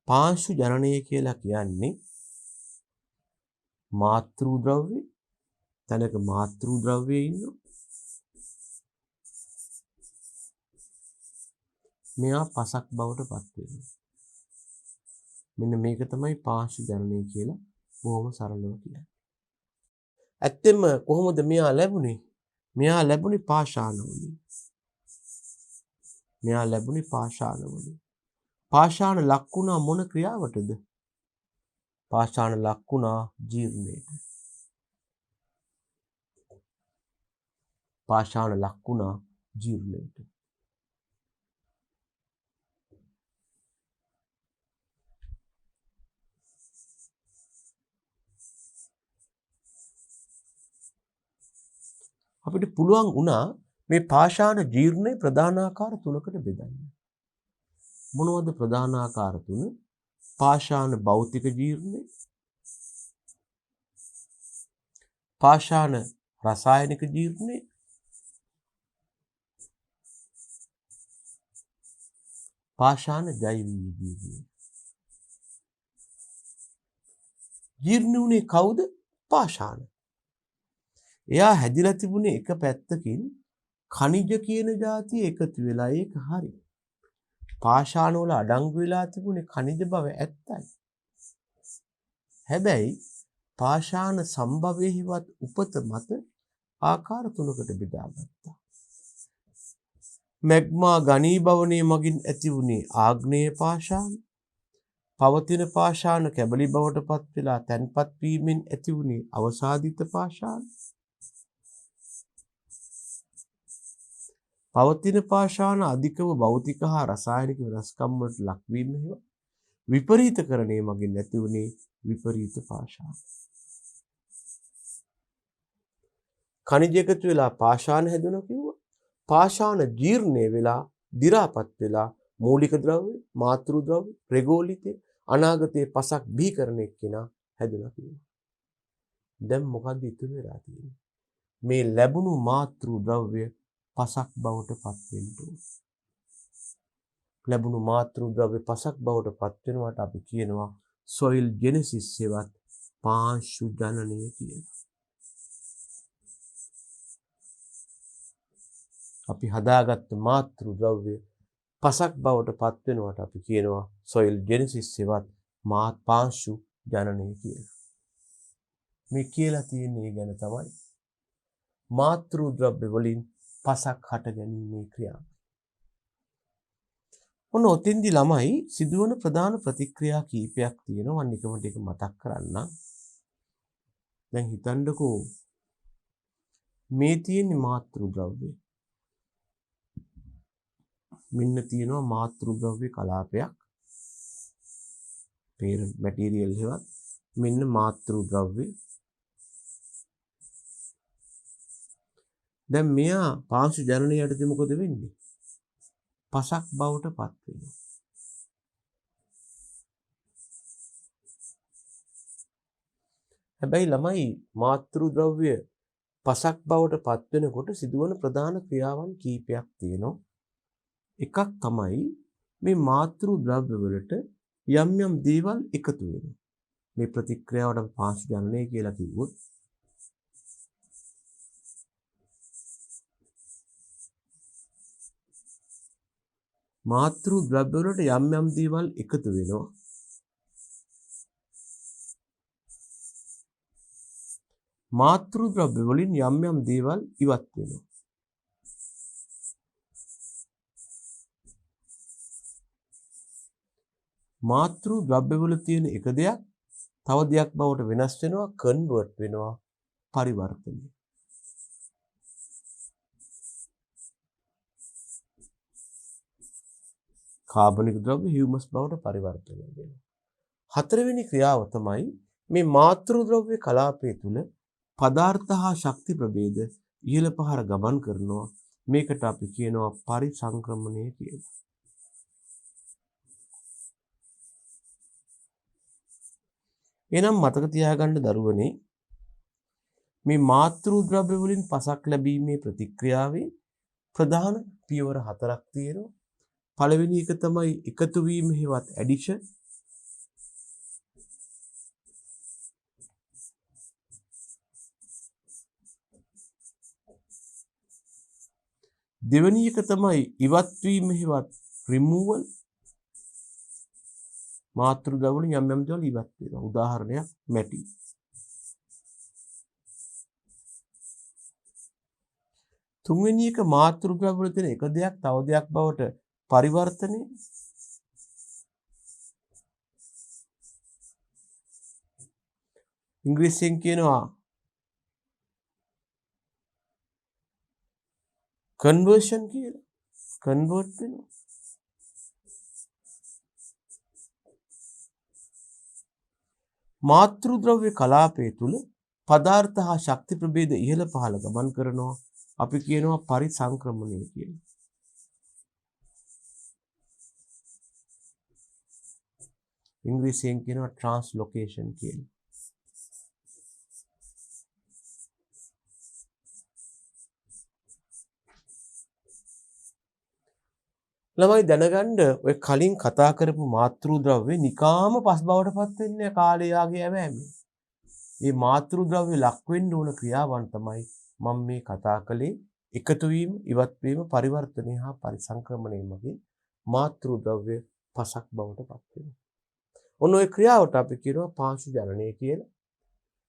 පාංශු ජනනය කියලා කියන්නේ මාතෘ ද්‍රව්‍ය තැනක මාතෘ ද්‍රව්‍යයේ ඉන්නවා. මෙයා පසක් බවට පත් වෙනවා. මෙන්න මේක තමයි පාංශු ජනනය කියලා බොහොම සරලව කියන්නේ. ඇත්තෙම කොහොමද මෙයා ලැබුණේ? මෙයා ලැබුණේ පාෂාණවලින්. පාෂාණ ලක් වුණා මොන ක්‍රියාවටද? පාෂාණ ලක් වුණා ජීර්ණයට. පාෂාණ ලක් වුණා ජීර්ණයට. අපිට පුළුවන් වුණා මේ පාෂාණ ජීර්ණය ප්‍රධාන ආකාර තුනකට බෙදන්න. මොනවද ප්‍රධාන ආකාර තුන? පාෂාණ භෞතික ජීර්ණය, පාෂාණ රසායනික ජීර්ණය, පාෂාණ ජෛවීය ජීර්ණය. ජීර්ණ වුණේ කවුද? පාෂාණ. එයා හැදිලා තිබුණේ එක පැත්තකින් ඛනිජ කියන જાතිය එකතු වෙලා ඒක හරි. පාෂාණ වල අඩංගු වෙලා තිබුණේ ඛනිජ බව ඇත්තයි. හැබැයි පාෂාණ සම්භවයේවත් උපත මත ආකාර තුනකට බෙදාගත්තා. මැග්මා ඝනීභවනයේ මගින් ඇති වුණේ ආග්නේය පාෂාණ. පවතින පාෂාණ කැබලි බවට පත් වෙලා තැන්පත් වීමෙන් ඇති වුණේ අවසාදිත පාෂාණ. පවතින පාෂාණ අධිකව භෞතික හා රසායනික වෙනස්කම් වලට ලක්වීම හේව විපරීතකරණය මගින් ඇති වුණේ විපරීත පාෂාණ. ඛනිජ එකතු වෙලා පාෂාණ හැදුණා කිව්වා. පාෂාණ ජීර්ණය වෙලා දි รา පත් වෙලා මූලික ද්‍රව්‍ය, මාතෘ ද්‍රව්‍ය, ප්‍රගෝලිතේ අනාගතයේ පසක් බිහි කරන එක්කෙනා හැදුණා කිව්වා. දැන් මොකද්ද ඉතුරු වෙලා තියෙන්නේ? මේ ලැබුණු මාතෘ ද්‍රව්‍ය පසක් බවට පත් වෙන්න ඕන. ලැබුණු මාතෘ ද්‍රව්‍ය පසක් බවට පත් වෙනවට අපි කියනවා soil genesis හෙවත් පාංශු ජනනය කියලා. අපි හදාගත්ත මාතෘ ද්‍රව්‍ය පසක් බවට පත් වෙනවට අපි කියනවා soil genesis හෙවත් පාංශු ජනනය කියලා. මේ කියලා තියෙන්නේ ගැන තමයි මාතෘ ද්‍රව්‍ය වලින් පසක් හට ගැනීමේ ක්‍රියාව. ඔන්න ඔතෙන්දි ළමයි සිදුවන ප්‍රධාන ප්‍රතික්‍රියා කීපයක් තියෙනවා. මම නිකමට ඒක මතක් කරන්නම්. දැන් හිතන්නකෝ මේ තියෙන මාතෘ ද්‍රව්‍ය. මෙන්න තියෙනවා මාතෘද්‍රව්‍ය කලාපයක්. parent material හේවත් මෙන්න මාතෘද්‍රව්‍ය. දැන් මෙයා පාංශු ජනනය යටතේ මොකද වෙන්නේ? පසක් බවට පත් වෙනවා. හැබැයි ළමයි මාතෘද්‍රව්‍ය පසක් බවට පත් වෙනකොට සිදුවන ප්‍රධාන ක්‍රියාවන් කීපයක් තියෙනවා. එකක් තමයි මේ මාතෘද්‍රව්‍ය වලට යම් යම් දේවල් එකතු වෙනවා. මේ ප්‍රතික්‍රියාවට පාංශු ජනනය කියලා කිව්වොත් මාතෘද්‍රව්‍ය වලට යම් යම් දේවල් එකතු වෙනවා. මාතෘද්‍රව්‍ය වලින් යම් යම් දේවල් ඉවත් වෙනවා. මාතෘද්‍රව්‍ය වල තියෙන එක දෙයක් තව දෙයක් බවට වෙනස් වෙනවා, කන්වර්ට් වෙනවා, පරිවර්තනය. කාබනික ද්‍රව්‍ය හියුමස් බවට පරිවර්තනය වෙනවා. හතරවෙනි ක්‍රියාව තමයි මේ මාතෘද්‍රව්‍ය කලාපය තුල පදාර්ථ හා ශක්ති ප්‍රභේද ඉහළ පහළ ගමන් කරනවා. මේකට අපි කියනවා පරිසංක්‍රමණය කියලා. එනම් මතක තියාගන්න දරුවනේ මේ මාතෘද්‍රව්‍ය වලින් පසක් ලැබීමේ ප්‍රතික්‍රියාවේ ප්‍රධාන පියවර හතරක් තියෙනවා. පළවෙනි එක තමයි එකතු වීම හේවත් ඇඩිෂන්. දෙවෙනි එක තමයි ඉවත් වීම හේවත් රිමූවල්. මාතෘද්‍රව්‍ය වලින් යම් යම් දේවල් ඉවත් වෙනවා. උදාහරණයක් මැටි. තුන්වෙනි එක මාතෘද්‍රව්‍ය වල තියෙන එක දෙයක් තව දෙයක් බවට පරිවර්තනය. ඉංග්‍රීසියෙන් කියනවා කන්වර්ෂන් කියලා. කන්වර්ට් වෙනවා. මාතෘද්‍රව්‍ය කලාපය තුල පදාර්ථ හා ශක්ති ප්‍රභේද ඉහළ පහළ ගමන් කරනවා. අපි කියනවා පරිසංක්‍රමණය කියලා. ඉංග්‍රීසියෙන් කියනවා ට්‍රාන්ස්ලොකේෂන් කියලා. ළමයි දැනගන්න ඔය කලින් කතා කරපු මාතෘද්‍රව්‍ය නිකාම පස් බවට පත් වෙන්නේ කාලය යාගේ ඇවෑමෙන්. මේ මාතෘද්‍රව්‍ය ලක් වෙන්න ඕන ක්‍රියාවන් තමයි මම මේ කතා කළේ. එකතු වීම, ඉවත් වීම, පරිවර්තනය හා පරිසංක්‍රමණය මගින් මාතෘද්‍රව්‍ය පසක් බවට පත් වෙනවා. ඔන්න ඔය ක්‍රියාවට අපි කියනවා පාංශු ජනනය කියලා.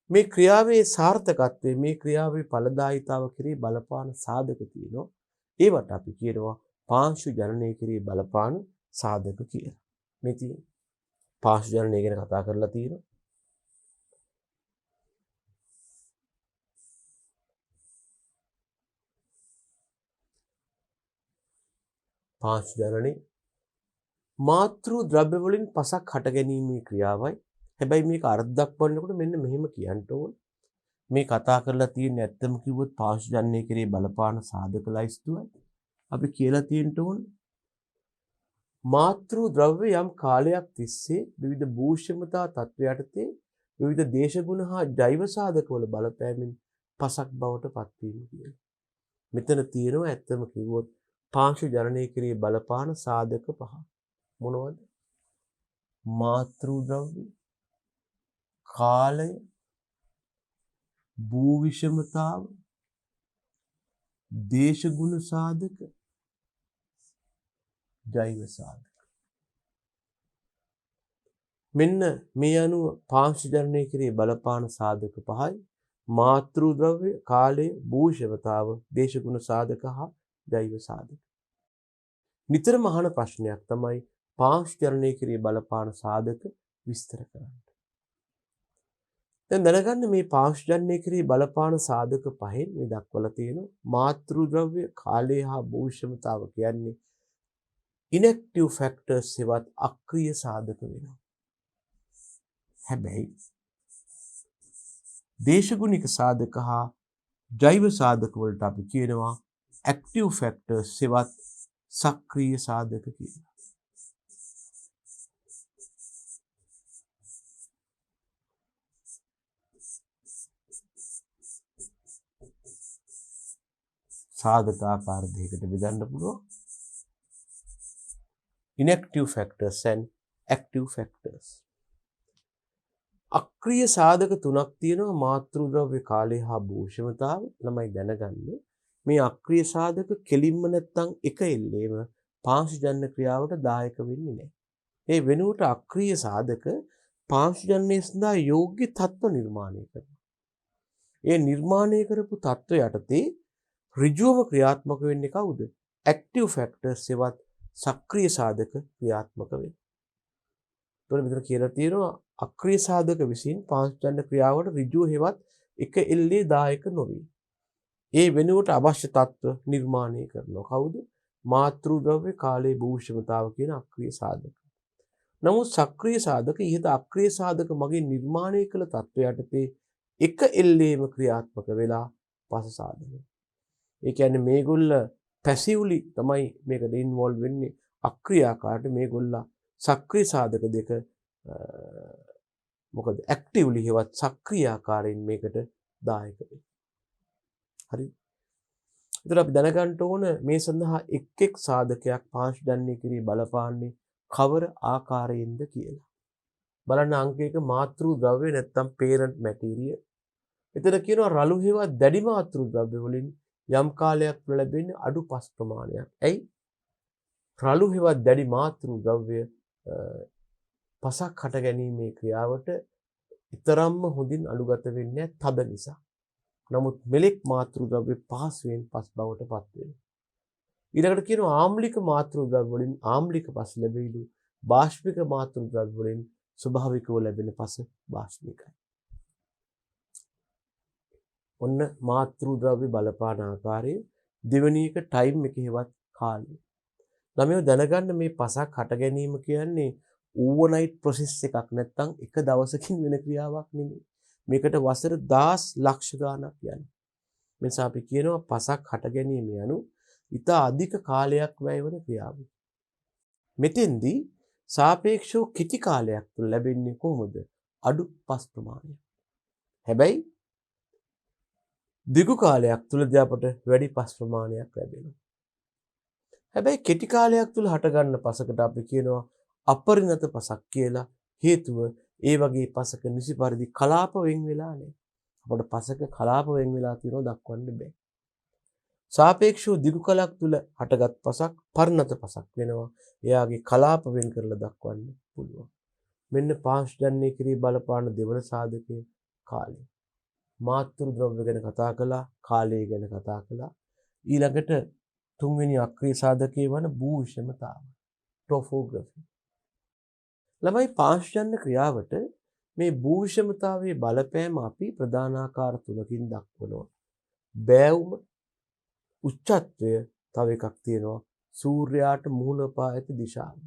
මේ ක්‍රියාවේ සාර්ථකත්වය, මේ ක්‍රියාවේ ඵලදායීතාව කෙරෙහි බලපාන සාධක තියෙනවා. ඒවට අපි කියනවා පාංශු ජනනය කෙරෙහි බලපාන සාධක කියලා. මේ තියෙන පාංශු ජනනය ගැන කතා කරලා තියෙනවා. පාංශු ජනනය මාතෘද්‍රව්‍ය වලින් පසක් හට ගැනීමේ ක්‍රියාවයි. හැබැයි මේක අර්ධයක් බලනකොට මෙන්න මෙහෙම කියන්න ඕන. මේ කතා කරලා තියෙන්නේ ඇත්තම කිව්වොත් පාංශු ජනනය කෙරෙහි බලපාන සාධක ලයිස්තුවයි. අපි කියලා තියෙන්න ඕන මාතෘද්‍රව්‍ය යම් කාලයක් තිස්සේ විවිධ භූෂ්‍යමතා තත්ත්ව යටතේ විවිධ දේශගුණ හා ජෛව සාධකවල බලපෑමෙන් පසක් බවට පත්වීම කියලා. මෙතන තියෙනවා ඇත්තම කිව්වොත් පාංශු ජනනය කෙරෙහි බලපාන සාධක පහ. මොනවද? මාතෘද්‍රව්‍ය, කාලය, භූ විෂමතාව, දේශගුණ සාධක, ජෛව සාධක. මෙන්න මේ අනුව පාංශු ජනනය කෙරෙහි බලපාන සාධක පහයි මාතෘද්‍රව්‍ය, කාලය, භූ විෂමතාව, දේශගුණ සාධක හා ජෛව සාධක. නිතරම අහන ප්‍රශ්නයක් තමයි පාංශු ජනනය කෙරෙහි බලපාන සාධක විස්තර කරන්න. දැන් දැනගන්න මේ පාංශු ජනනය කෙරෙහි බලපාන සාධක පහෙන් මේ දක්වලා තියෙනවා. මාතෘද්‍රව්‍ය, කාලය හා භූ විෂමතාව කියන්නේ inactive factors එවත් අක්‍රීය සාධක වෙනවා. හැබැයි දේශගුණික සාධක හා ජෛව සාධක වලට අපි කියනවා active factors එවත් සක්‍රීය සාධක කියලා. සාධක ආකාර දෙකකට බෙදන්න පුළුවන්. inactive factors and active factors. අක්‍රීය සාධක තුනක් තියෙනවා මාතෘද්‍රව්‍ය කාලය හා භූෂ්‍යමතාව. ළමයි දැනගන්න මේ අක්‍රීය සාධක කෙලින්ම නැත්තම් එක එල්ලේම පාංශුජන්‍ය ක්‍රියාවට දායක වෙන්නේ නැහැ. ඒ වෙනුවට අක්‍රීය සාධක පාංශුජන්‍ය සඳහා යෝග්‍ය තත්ත්ව නිර්මාණය කරනවා. ඒ නිර්මාණය කරපු තත්ත්ව යටතේ ඍජුවම ක්‍රියාත්මක වෙන්නේ කවුද? active factors එවත් සක්‍රීය සාධක ක්‍රියාත්මක වෙනවා. එතකොට මෙතන කියලා තියෙනවා අක්‍රීය සාධක විසින් පාංශුජන්‍ය ක්‍රියාවට ඍජුව හෙවත් එක එල්ලේ දායක නොවේ. ඒ වෙනුවට අවශ්‍ය තත්ත්ව නිර්මාණය කරනවා. කවුද? මාතෘද්‍රව්‍ය කාලයේ භූෂ්‍යමතාව කියන අක්‍රීය සාධක. නමුත් සක්‍රීය සාධක ඉහත අක්‍රීය සාධක මගින් නිර්මාණය කළ තත්ත්ව යටතේ එක එල්ලේම ක්‍රියාත්මක වෙලා පස සාධන. ඒ කියන්නේ මේගොල්ල පැසිව්ලි තමයි මේකට ඉන්වෝල්ව් වෙන්නේ. අක්‍රියාකාරට මේගොල්ලා සක්‍රීය සාධක දෙක මොකද ඇක්ටිව්ලි හෙවත් සක්‍රියාකාරයෙන් මේකට දායක වෙනවා. හරි. ඒතර අපි දැනගන්න ඕන මේ සඳහා එක් එක් සාධකයක් පාංශුජන්‍ය කිරී බලපාන්නේ කවර ආකාරයෙන්ද කියලා. බලන්න අංක 1 මාතෘද්‍රව්‍ය නැත්තම් parent material. එතන කියනවා රළු හෙවත් දැඩි මාතෘද්‍රව්‍ය වලින් යම් කාලයක් තුළ ලැබෙන්නේ අඩු පස් ප්‍රමාණයක්. ඇයි? රළු හෙවත් දැඩි මාතෘද්‍රව්‍ය පසක් හට ගැනීමේ ක්‍රියාවට ඊතරම්ම හොඳින් අනුගත වෙන්නේ තද නිසා. නමුත් මෙලෙක් මාතෘද්‍රව්‍ය පහසුවෙන් පස් බවට පත් වෙනවා. ඊළඟට කියනවා ආම්ලික මාතෘද්‍රව්‍ය වලින් ආම්ලික පස් ලැබෙයිලු. බාෂ්පික මාතෘද්‍රව්‍ය වලින් ස්වභාවිකව ලැබෙන පස බාෂ්පිකයි. ඔන්න මාතෘද්‍රව්‍ය බලපාන ආකාරයේ දෙවෙනි එක ටයිම් එක හෙවත් කාලය. ළමයෝ දැනගන්න මේ පසක් හට ගැනීම කියන්නේ ඕවර්නයිට් ප්‍රොසෙස් එකක් නැත්තම් එක දවසකින් වෙන ක්‍රියාවක් නෙමෙයි. මේකට වසර 10 ලක්ෂ ගාණක් යනවා. මේ නිසා අපි කියනවා පසක් හට ගැනීම යනු ඉතා අධික කාලයක් වැය වන ක්‍රියාවක්. මෙතෙන්දී සාපේක්ෂව කෙටි කාලයක් තුළ ලැබෙන්නේ කොහොමද? අඩු පස් ප්‍රමාණයක්. හැබැයි දිගු කාලයක් තුළදී අපට වැඩි පස් ප්‍රමාණයක් ලැබෙනවා. හැබැයි කෙටි කාලයක් තුළ හටගන්න පසකට අපි කියනවා අපරිණත පසක් කියලා. හේතුව ඒ වගේ පසක නිසි පරිදි කලාප වෙන් වෙලා නැහැ. අපට පසක කලාප වෙන් වෙලා තියෙනවා දක්වන්න බෑ. සාපේක්ෂව දිගු කාලයක් තුළ හටගත් පසක් පරිණත පසක් වෙනවා. එයාගේ කලාප වෙන් කරලා දක්වන්න පුළුවන්. මෙන්න පාංශුජන්‍ය කිරී බලපාන දෙවන සාධකයේ කාලය. මාතෘද්‍රව්‍ය ගැන කතා කළා, කාලය ගැන කතා කළා. ඊළඟට තුන්වෙනි අක්‍රීය සාධකයේ වන භූවිෂමතාව, ටොපෝග්‍රැෆි. ළමයි පාංශුජන්‍ය ක්‍රියාවට මේ භූවිෂමතාවයේ බලපෑම අපි ප්‍රධානාකාර තුනකින් දක්වනවා. බෑවුම, උච්චත්වය, තව එකක් තියෙනවා සූර්යාට මුහුණ පා ඇති දිශාව.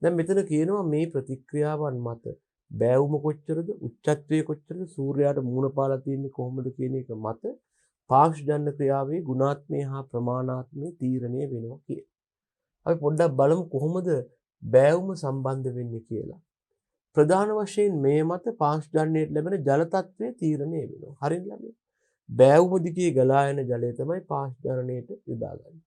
දැන් මෙතන කියනවා මේ ප්‍රතික්‍රියාවන් මත බෑවුම කොච්චරද, උච්චත්වය කොච්චරද, සූර්යාට මුහුණ පාලා තියෙන්නේ කොහොමද කියන එක මත පාංශුජන්‍ය ක්‍රියාවේ ගුණාත්මය හා ප්‍රමාණාත්මය තීරණය වෙනවා කියලා. අපි පොඩ්ඩක් බලමු කොහොමද බෑවුම සම්බන්ධ වෙන්නේ කියලා. ප්‍රධාන වශයෙන් මේ මත පාංශුජන්‍යයට ලැබෙන ජල තත්ත්වය තීරණය වෙනවා. හරිද ළමයි? බෑවුම දිගේ ගලා යන ජලය තමයි පාංශුජනනයට යොදාගන්නේ.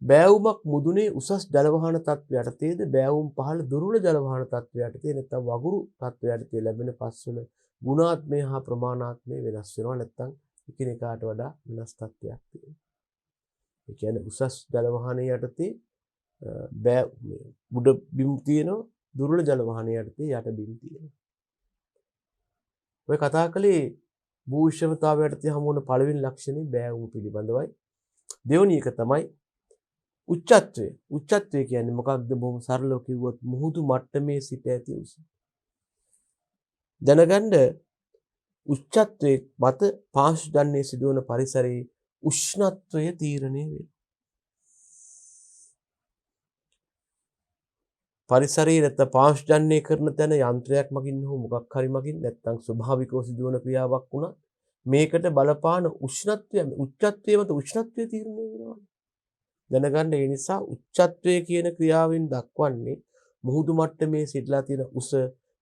බෑවුමක් මුදුනේ උසස් ජල වහන තත්ත්වය යටතේද බෑවුම් පහළ දුර්වල ජල වහන තත්ත්වය යටතේ නැත්නම් වගුරු තත්ත්වය යටතේ ලැබෙන පස්වල ගුණාත්මය හා ප්‍රමාණාත්මය වෙනස් වෙනවා. නැත්නම් එකිනෙකාට වඩා වෙනස් තත්ත්වයක් තියෙනවා. ඒ කියන්නේ උසස් ජල වහනේ යටතේ උඩ බිම් තියෙනවා, දුර්වල ජල වහනේ යටතේ යට බිම් තියෙනවා. ඔය කතා කළේ භූවිෂමතාවය යටතේ හමු වන පළවෙනි ලක්ෂණය බෑවුම පිළිබඳවයි. දෙවෙනි එක තමයි උච්චත්වය. උච්චත්වය කියන්නේ මොකක්ද? බොහොම සරලව කිව්වොත් මුහුදු මට්ටමේ සිට ඇති උස. දැනගන්න උච්චත්වයේ මත පාංශුජන්‍ය සිදුවන පරිසරයේ උෂ්ණත්වය තීරණය වෙනවා. පරිසරයේ නැත්නම් පාංශජන්‍ය කරන තැන යන්ත්‍රයක් මගින් හෝ මොකක් හරි මගින් නැත්නම් ස්වභාවිකව සිදුවන ක්‍රියාවක් වුණත් මේකට බලපාන උෂ්ණත්වය උච්චත්වය මත උෂ්ණත්වය තීරණය වෙනවා. දැනගන්න ඒ නිසා උච්චත්වය කියන ක්‍රියාවෙන් දක්වන්නේ මුහුදු මට්ටමේ සිටලා තියෙන උස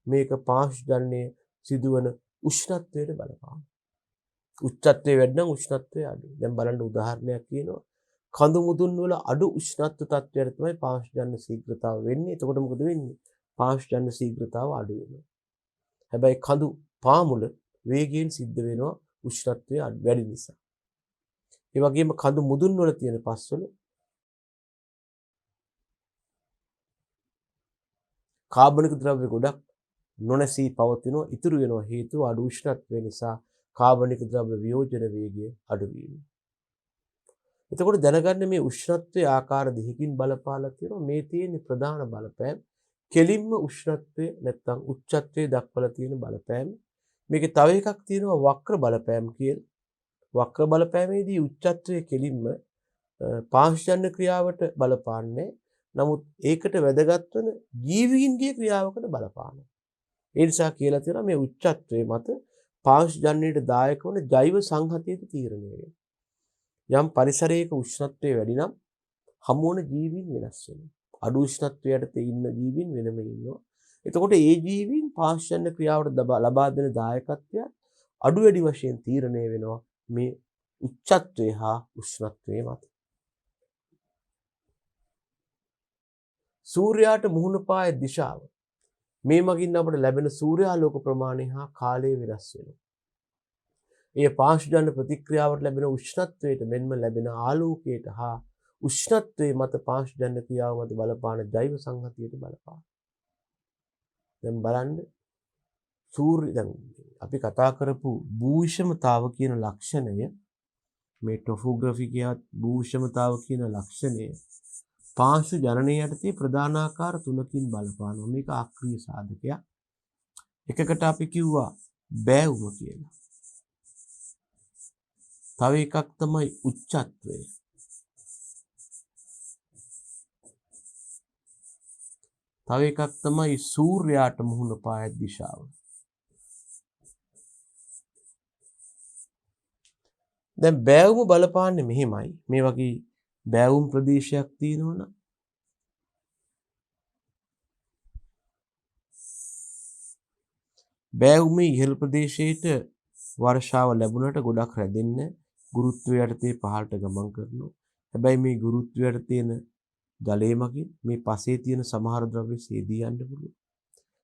මේක පාංශජන්‍ය සිදුවන උෂ්ණත්වයට බලපාන. උච්චත්වය වැඩි නම් උෂ්ණත්වය අඩුයි. දැන් බලන්න උදාහරණයක් කියනවා. කඳු මුදුන් වල අඩු උෂ්ණත්ව තත්ත්වයට තමයි පාංශජන්‍ය ශීඝ්‍රතාව වෙන්නේ. එතකොට මොකද වෙන්නේ? පාංශජන්‍ය ශීඝ්‍රතාව අඩු වෙනවා. හැබැයි කඳු පාමුල වේගයෙන් සිද්ධ වෙනවා උෂ්ණත්වය වැඩි නිසා. ඒ වගේම කඳු මුදුන් වල තියෙන පස්වල කාබනික ද්‍රව්‍ය ගොඩක් නොනැසී පවතිනවා. ඉතුරු වෙනවා හේතුව අඩු උෂ්ණත්වය නිසා කාබනික ද්‍රව්‍ය වියෝජන වේගය අඩු වීම. එතකොට දැනගන්න මේ උෂ්ණත්වයේ ආකාර දෙකකින් බලපාලා තියෙනවා. මේ තියෙන ප්‍රධාන බලපෑම කෙලින්ම උෂ්ණත්වය නැත්නම් උච්චත්වයේ දක්වලා තියෙන බලපෑම. මේකේ තව එකක් තියෙනවා වක්‍ර බලපෑම කියලා. වක්‍ර බලපෑමේදී උච්චත්වයේ කෙලින්ම පාංශජන්‍ය ක්‍රියාවට බලපාන්නේ. නමුත් ඒකට වැදගත් වෙන ජීවීන්ගේ ක්‍රියාවකට බලපානවා. ඒ නිසා කියලා තියෙනවා මේ උච්චත්වයේ මත පාංශජන්‍යයට දායක වන ජෛව සංහතියද තීරණය වෙනවා. යම් පරිසරයක උෂ්ණත්වය වැඩි නම් හමු වන ජීවීන් වෙනස් වෙනවා. අඩු උෂ්ණත්වයට ඉන්න ජීවීන් වෙනම ඉන්නවා. එතකොට ඒ ජීවීන් පාංශජන්‍ය ක්‍රියාවට ලබා දෙන දායකත්වය අඩු වැඩි වශයෙන් තීරණය වෙනවා මේ උච්චත්වය හා උෂ්ණත්වය මත. සූර්යාට මුහුණ පාය දිශාව මේ මගින් අපට ලැබෙන සූර්යාලෝක ප්‍රමාණය හා කාලය වෙනස් වෙනවා. ඒ පාංශජන්‍ය ප්‍රතික්‍රියාවට ලැබෙන උෂ්ණත්වයට මෙන්ම ලැබෙන ආලෝකයට හා උෂ්ණත්වයේ මත පාංශජන්‍ය ක්‍රියාව මත බලපාන ජෛව සංහතියට බලපාන. දැන් බලන්න දැන් අපි කතා කරපු භූෂමතාව කියන ලක්ෂණය මේ ටොපෝග්‍රැෆි කියවත් භූෂමතාව කියන ලක්ෂණය පාංශු ජනනය යටතේ ප්‍රධානාකාර තුනකින් බලපානවා. මේක ආක්‍රීය සාධකයක්. එකකට අපි කිව්වා බෑවුම කියලා. තව එකක් තමයි උච්චත්වය. තව එකක් තමයි සූර්යාට මුහුණ පාය දිශාව. දැන් බෑවුම බලපාන්නේ මෙහෙමයි. මේ වගේ බෑවුම් ප්‍රදේශයක් තියෙනවනම් බෑවුමේ ඉහළ ප්‍රදේශයට වර්ෂාව ලැබුණට ගොඩක් රැඳෙන්න ගුරුත්වය යටතේ පහළට ගමන් කරනවා. හැබැයි මේ ගුරුත්වයට තියෙන ජලය මගින් මේ පසේ තියෙන සමහර ද්‍රව්‍ය සේදී යන්න පුළුවන්.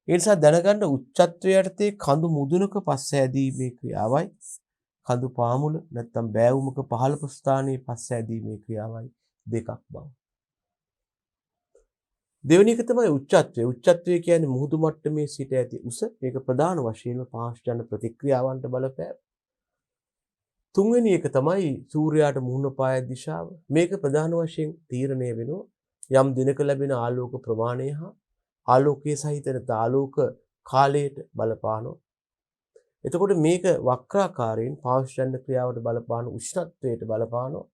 ඒ නිසා දැනගන්න උච්චත්වය යටතේ කඳු මුදුනක පස් ඇදීමේ ක්‍රියාවයි කඳු පාමුල නැත්නම් බෑවුමක පහළ ස්ථානයේ පස් ඇදීමේ ක්‍රියාවයි දෙකක් බව. දෙවෙනි එක තමයි උච්චත්වය. උච්චත්වය කියන්නේ මුහුදු මට්ටමේ සිට ඇති උස. මේක ප්‍රධාන වශයෙන්ම පාංශජන්‍ය ප්‍රතික්‍රියාවන්ට බලපෑම. තුන්වෙනි එක තමයි සූර්යාට මුහුණ පාය දිශාව. මේක ප්‍රධාන වශයෙන් තීරණය වෙනවා යම් දිනක ලැබෙන ආලෝක ප්‍රමාණය හා ආලෝකයේ සහිත ආලෝක කාලයට බලපානවා. එතකොට මේක වක්‍රාකාරයෙන් පාංශජන්‍ය ක්‍රියාවට බලපාන උෂ්ණත්වයට බලපානවා.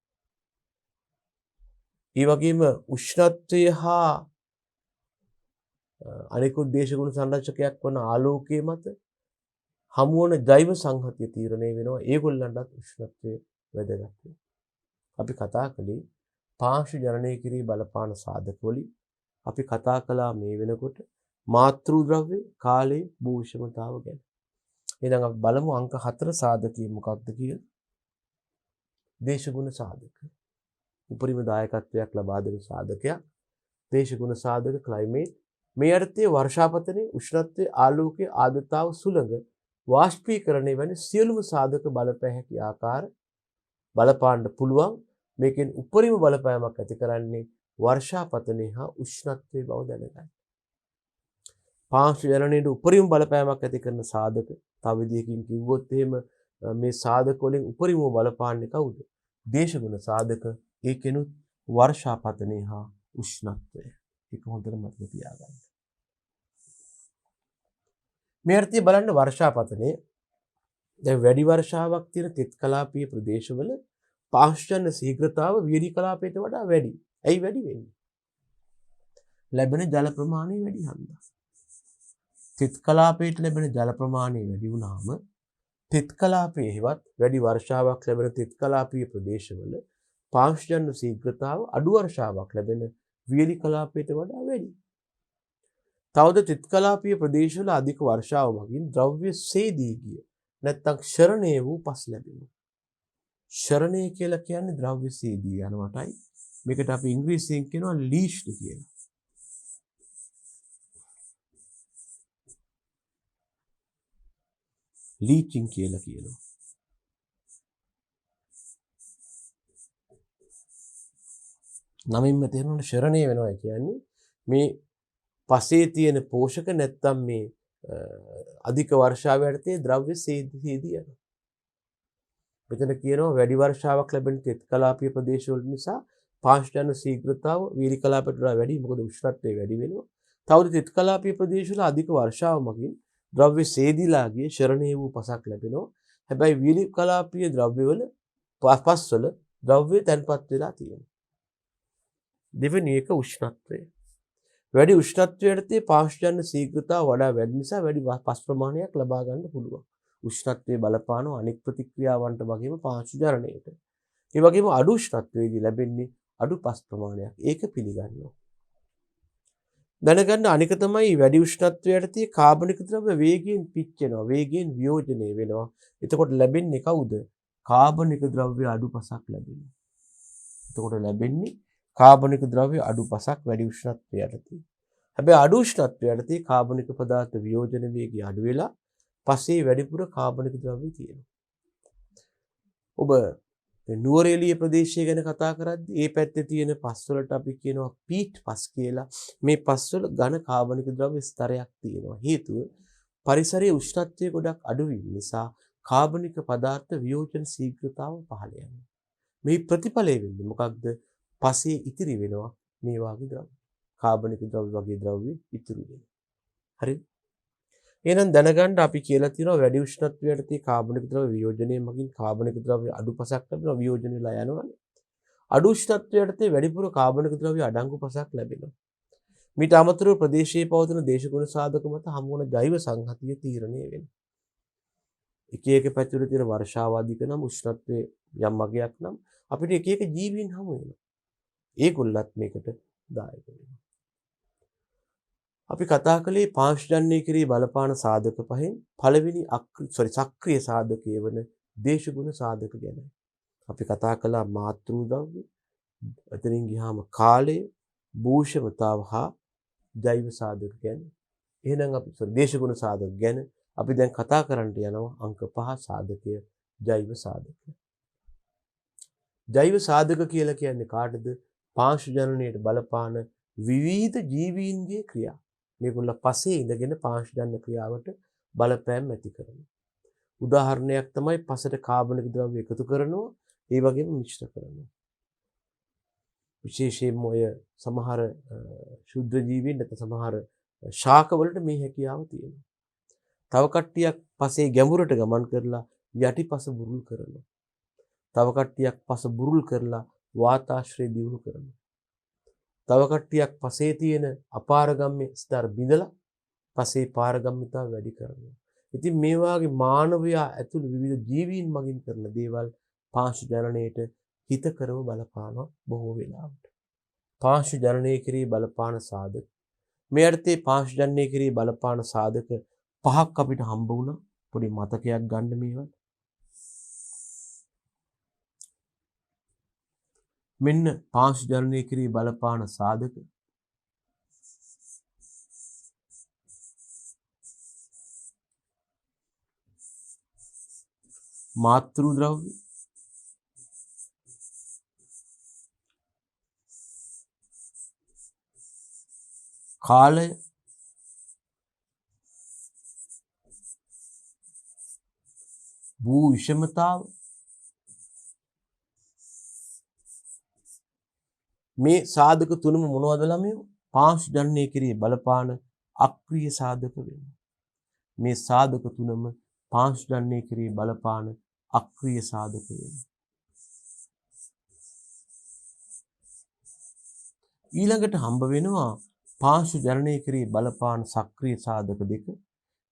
ඒ වගේම උෂ්ණත්වය හා අනිකුත් දේශගුණ සංරචකයක් වන ආලෝකයේ මත හමු වන ජෛව සංහතිය තීරණය වෙනවා. ඒගොල්ලන්ටත් උෂ්ණත්වය වැදගත්. අපි කතා කළේ පාංශු ජනනය කිරී බලපාන සාධක වලින්. අපි කතා කළා මේ වෙනකොට මාතෘ ද්‍රව්‍ය, කාලය, භූෂමතාව ගැන. එහෙනම් අපි බලමු අංක 4 සාධකයේ මොකක්ද කියලා. දේශගුණ සාධක. උපරිම දායකත්වයක් ලබා දෙන සාධකයක්. දේශගුණ සාධක ක්ලයිමේට්. මේ අර්ථයේ වර්ෂාපතනයේ උෂ්ණත්වයේ ආලෝකයේ ආර්ද්‍රතාව සුළඟ වාෂ්පීකරණය වැනි සියලුම සාධක බලපෑ හැකි ආකාර බලපාන්න පුළුවන්. මේකෙන් උපරිම බලපෑමක් ඇති කරන්නේ වර්ෂාපතනයේ හා උෂ්ණත්වයේ බව දැනගන්න. පාංශු ජනනයේ උපරිම බලපෑමක් ඇති කරන සාධක තව විදිහකින් කිව්වොත් එහෙම මේ සාධක වලින් උපරිම බලපාන්නේ කවුද? දේශගුණ සාධක. ඒකෙනුත් වර්ෂාපතනයේ හා උෂ්ණත්වය. ඒක හොඳට මතක තියාගන්න. මේ අර්ථය බලන්න වර්ෂාපතනයේ දැන් වැඩි වර්ෂාවක් තියෙන තෙත් කලාපීය ප්‍රදේශවල පාංශජන්‍ය ශීඝ්‍රතාව වියලි කලාපයට වඩා වැඩි. ඇයි වැඩි වෙන්නේ? ලැබෙන ජල ප්‍රමාණය වැඩි හන්දා. තෙත් කලාපයට ලැබෙන ජල ප්‍රමාණය වැඩි වුණාම තෙත් කලාපයේවත් වැඩි වර්ෂාවක් ලැබෙන තෙත් කලාපීය ප්‍රදේශවල පාංශුජන්‍ය ශීඝ්‍රතාව අඩු වර්ෂාවක් ලැබෙන වියලි කලාපයට වඩා වැඩි. තවද තෙත් කලාපීය ප්‍රදේශවල අධික වර්ෂාව මගින් ද්‍රව්‍ය සේදී ගිය නැත්නම් ක්ෂරණය වූ පස් ලැබෙනවා. ක්ෂරණය කියලා කියන්නේ ද්‍රව්‍ය සේදී යනවටයි. මේකට අපි ඉංග්‍රීසියෙන් කියනවා ලීච්ඩ් කියලා. ලීචින් කියලා කියනවා. නමින්ම තේරෙනවා ක්ෂරණය වෙනවා කියන්නේ මේ පසේ තියෙන පෝෂක නැත්තම් මේ අධික වර්ෂාව යටතේ ද්‍රව්‍ය සේදී යනවා. මෙතන කියනවා වැඩි වර්ෂාවක් ලැබෙන තෙත් කලාපීය ප්‍රදේශවල නිසා පාංශුජන්‍ය ශීඝ්‍රතාව වීලි කලාපයට වඩා වැඩි. මොකද උෂ්ණත්වය වැඩි වෙනවා. තවද තෙත් කලාපීය ප්‍රදේශවල අධික වර්ෂාව මගින් ද්‍රව්‍ය සේදීලා ගිය ශරණීය වූ පසක් ලැබෙනවා. හැබැයි වීලි කලාපීය ද්‍රව්‍යවල පස්වල ද්‍රව්‍ය තැන්පත් වෙලා තියෙනවා. දෙවෙනි එක උෂ්ණත්වය. වැඩි උෂ්ණත්වයටදී පාංශුජන්‍ය ශීඝ්‍රතාව වඩා වැඩි නිසා වැඩි පස් ප්‍රමාණයක් ලබා ගන්න පුළුවන්. උෂ්ණත්වයේ බලපාන අනෙක් ප්‍රතික්‍රියාවන්ට වගේම පාංශුජනනයට. ඒ වගේම අඩු උෂ්ණත්වයේදී ලැබෙන්නේ අඩු පස් ප්‍රමාණයක්. ඒක පිළිගන්නවා. දැනගන්න අනික තමයි වැඩි උෂ්ණත්වයටදී කාබනික ද්‍රව්‍ය වේගයෙන් පිච්චෙනවා. වේගයෙන් වියෝජනය වෙනවා. එතකොට ලැබෙන්නේ කවුද? කාබනික ද්‍රව්‍ය අඩු පසක් ලැබෙනවා. එතකොට ලැබෙන්නේ කාබනික ද්‍රව්‍ය අඩු පසක් වැඩි උෂ්ණත්වයටදී. හැබැයි අඩු උෂ්ණත්වයටදී කාබනික පදාර්ථ වියෝජන වේගය අඩු වෙලා පසේ වැඩිපුර කාබනික ද්‍රව්‍ය තියෙනවා. ඔබ නුවරඑළිය ප්‍රදේශය ගැන කතා කරද්දී ඒ පැත්තේ තියෙන පස්වලට අපි කියනවා පීට් පස් කියලා. මේ පස්වල ඝන කාබනික ද්‍රව්‍ය ස්තරයක් තියෙනවා. හේතුව පරිසරයේ උෂ්ණත්වය ගොඩක් අඩු වීම නිසා කාබනික පදාර්ථ වියෝජන ශීඝ්‍රතාව පහළ යනවා. මේ ප්‍රතිඵලය වෙන්නේ මොකක්ද? පසේ ඉතිරි වෙනවා මේ වගේ ද්‍රව්‍ය. කාබනික ද්‍රව්‍ය වගේ ද්‍රව්‍ය ඉතිරි වෙනවා. හරිද? එහෙනම් දැනගන්න අපි කියලා තියෙනවා වැඩි උෂ්ණත්වයටදී කාබනික ද්‍රව්‍ය වියෝජනයේ මගින් කාබනික ද්‍රව්‍ය අඩු පසක් ලැබෙනවා වියෝජන වෙලා යනවානේ. අඩු උෂ්ණත්වයටදී වැඩිපුර කාබනික ද්‍රව්‍ය අඩංගු පසක් ලැබෙනවා. මීට අමතරව ප්‍රදේශයේ පවතින දේශගුණ සාධක මත හමු වන ජෛව සංහතිය තීරණය වෙනවා. එක එක පැතිවල තියෙන වර්ෂාව අධික නම් උෂ්ණත්වයේ යම් මගයක් නම් අපිට එක එක ජීවීන් හමු වෙනවා. ඒගොල්ලත් මේකට දායක වෙනවා. අපි කතා කළේ පාංශුජන්‍ය කිරී බලපාන සාධක පහෙන් පළවෙනි සක්‍රිය සාධකය වන දේශගුණ සාධක ගැන. අපි කතා කළා මාතෘ ද්‍රව්‍ය, එතනින් ගියාම කාලය, භූෂමතාව හා ජෛව සාධක ගැන. එහෙනම් අපි දේශගුණ සාධක ගැන අපි දැන් කතා කරන්නට යනවා අංක 5 සාධකය ජෛව සාධක. ජෛව සාධක කියලා කියන්නේ කාටද? පාංශුජනනයට බලපාන විවිධ ජීවීන්ගේ ක්‍රියා. මේගොල්ල පසේ ඉඳගෙන පාංශුජන්‍ය ක්‍රියාවට බලපෑම් ඇති කරනවා. උදාහරණයක් තමයි පසට කාබනික ද්‍රව්‍ය එකතු කරනවා, ඒ වගේම මිශ්‍ර කරනවා. විශේෂයෙන්ම ඔය සමහර ශුද්ධ ජීවීන් නැත්නම් සමහර ශාක වලට මේ හැකියාව තියෙනවා. තව කට්ටියක් පසේ ගැඹුරට ගමන් කරලා යටිපස බුරුල් කරනවා. තව කට්ටියක් පස බුරුල් කරලා වාතාශ්‍රය දියුණු කරනවා. තව කට්ටියක් පසේ තියෙන අපාරගම්‍ය ස්තර බිඳලා පසේ පාරගම්‍යතාව වැඩි කරනවා. ඉතින් මේ වාගේ මානවයා ඇතුළු විවිධ ජීවීන් මගින් කරන දේවල් පාංශුජනනයට හිතකරව බලපානවා බොහෝ වෙලාවට. පාංශුජනනය කිරී බලපාන සාධක. මේ අර්ථයේ පාංශුජනනය කිරී බලපාන සාධක 5ක් අපිට හම්බ වුණා. පොඩි මතකයක් ගන්න මේවා. මෙන්න පාංශුජනනය කිරී බලපාන සාධක. මාතෘ ද්‍රව්‍ය, කාලය, භූ විෂමතාව, මේ සාධක තුනම මොනවද ළමයෝ? පාංශුජනනය කිරී බලපාන අක්‍රීය සාධක වෙනවා. මේ සාධක තුනම පාංශුජනනය කිරී බලපාන අක්‍රීය සාධක වෙනවා. ඊළඟට හම්බ වෙනවා පාංශු ජනනය කරේ බලපාන සක්‍රීය සාධක දෙක.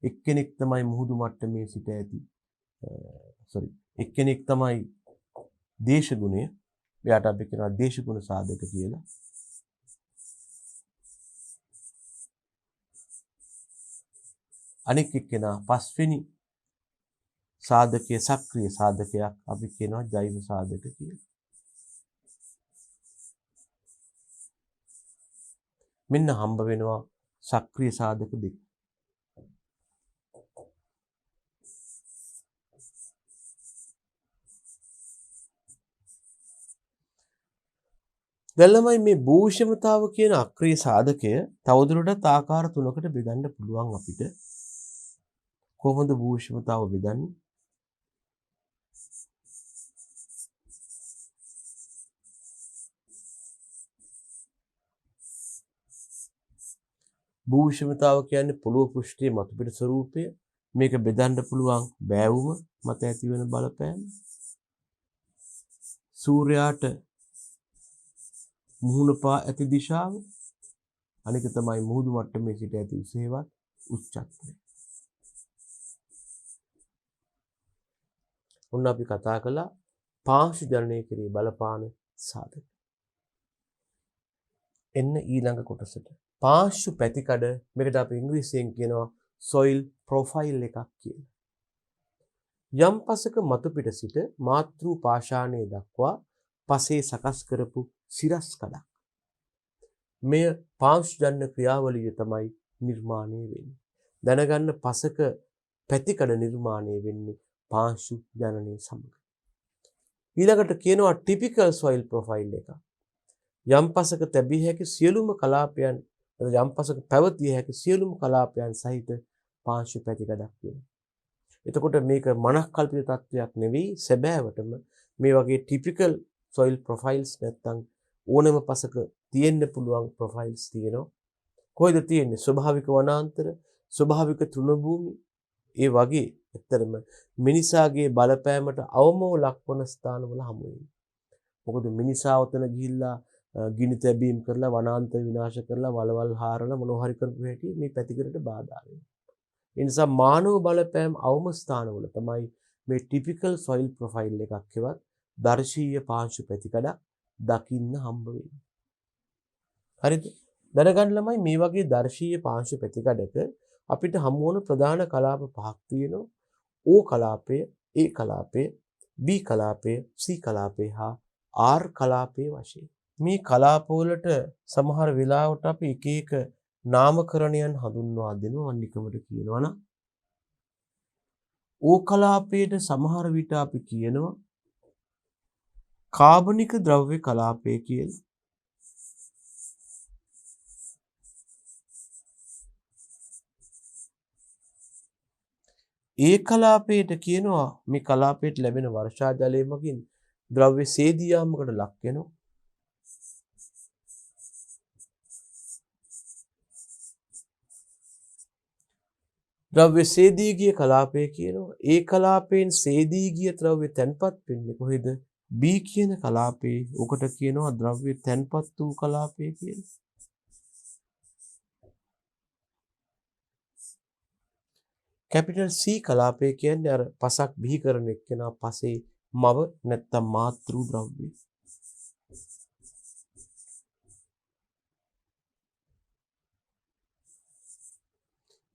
එක්කෙනෙක් තමයි මුහුදු මට්ටමේ සිට ඇති එක්කෙනෙක් තමයි දේශගුණය. එයාට අපි කියනවා දේශගුණ සාධක කියලා. අනෙක් එක්කෙනා පස්වෙනි සාධකයේ සක්‍රීය සාධකයක් අපි කියනවා ජෛව සාධක කියලා. මෙන්න හම්බ වෙනවා සක්‍රීය සාධක දෙක. දැන් ළමයි මේ භූෂමතාව කියන අක්‍රීය සාධකය තවදුරටත් ආකාර තුනකට බෙදන්න පුළුවන් අපිට. කොහොමද භූෂමතාව බෙදන්නේ? භූෂමතාව කියන්නේ පොළොව පෘෂ්ඨයේ මතුපිට ස්වરૂපය. මේක බෙදන්න පුළුවන් බෑවුම මත ඇතිවන බලපෑම. සූර්යාට මුහුණ පා ඇති දිශාව. අනික තමයි මුහුදු මට්ටමේ සිට ඇති උසේවත් උච්චත්වය. ඔන්න අපි කතා කළා පාංශු ජනනය කරේ බලපාන සාධක. එන්න ඊළඟ කොටසට. පාංශු පැතිකඩ මේකට අපි ඉංග්‍රීසියෙන් කියනවා soil profile එකක් කියලා. යම් පසක මතුපිට සිට මාතෘ පාෂාණය දක්වා පසේ සකස් කරපු සිරස් කඩක්. මෙය පාංශු ජනන ක්‍රියාවලිය තමයි නිර්මාණය වෙන්නේ. දැනගන්න පසක පැතිකඩ නිර්මාණය වෙන්නේ පාංශු ජනනය සමග. ඊළඟට කියනවා typical soil profile එක. යම් පසක තැබිය හැකි සියලුම කලාපයන් යම් පසක පැවතිය හැකි සියලුම කලාපයන් සහිත පාංශු පැතිකඩක් වෙනවා. එතකොට මේක මනස්කල්පිත තත්වයක් නෙවෙයි සැබෑවටම මේ වගේ typical soil profiles නැත්තම් ඕනෑම පසක තියෙන්න පුළුවන් profiles තියෙනවා. කොහෙද තියෙන්නේ? ස්වභාවික වනාන්තර, ස්වභාවික තෘණභූමි, ඒ වගේ ඇත්තටම මිනිසාගේ බලපෑමට අවමව ලක්වන ස්ථානවල හමු වෙනවා. මොකද මිනිසා උතන ගිහිල්ලා ගිනි තැබීම් කරලා වනාන්තර විනාශ කරලා වලවල් හාරලා මොනවා හරි කරපු හැටි මේ පැතිකඩට බාධා වෙනවා. ඒ නිසා මානව බලපෑම් අවම ස්ථානවල තමයි මේ typical soil profile එකක් හෙවත් දර්ශීය පාංශු පැතිකඩක් දකින්න හම්බ වෙන්නේ. හරිද? දැනගන්න ළමයි මේ වගේ දර්ශීය පාංශු පැතිකඩක අපිට හමු වන ප්‍රධාන කලාප පහක් තියෙනවා. O කලාපය, A කලාපය, B කලාපය, C කලාපය හා R කලාපයේ වශයෙන්. මේ කලාපවලට සමහර වෙලාවට අපි එක එක නාමකරණයන් හඳුන්වා දෙනවා. අනිකමට කියනවා නම් O කලාපයට සමහර විට අපි කියනවා කාබනික ද්‍රව්‍ය කලාපය කියලා. ඒ කලාපයට කියනවා මේ කලාපයට ලැබෙන වර්ෂා ජලය මගින් ද්‍රව්‍ය සේදී යාමකට ලක් වෙනවා. ද්‍රව්‍ය සේදී ගිය කලාපය කියනවා. ඒ කලාපයෙන් සේදී ගිය ද්‍රව්‍ය තැන්පත් වෙන්නේ කොහෙද? B කියන කලාපේ. ඔකට කියනවා ද්‍රව්‍ය තැන්පත් වූ කලාපය කියලා. කැපිටල් C කලාපය කියන්නේ අර පසක් බිහි කරන එක්කෙනා පසේ මව නැත්තම් මාතෘ ද්‍රව්‍ය.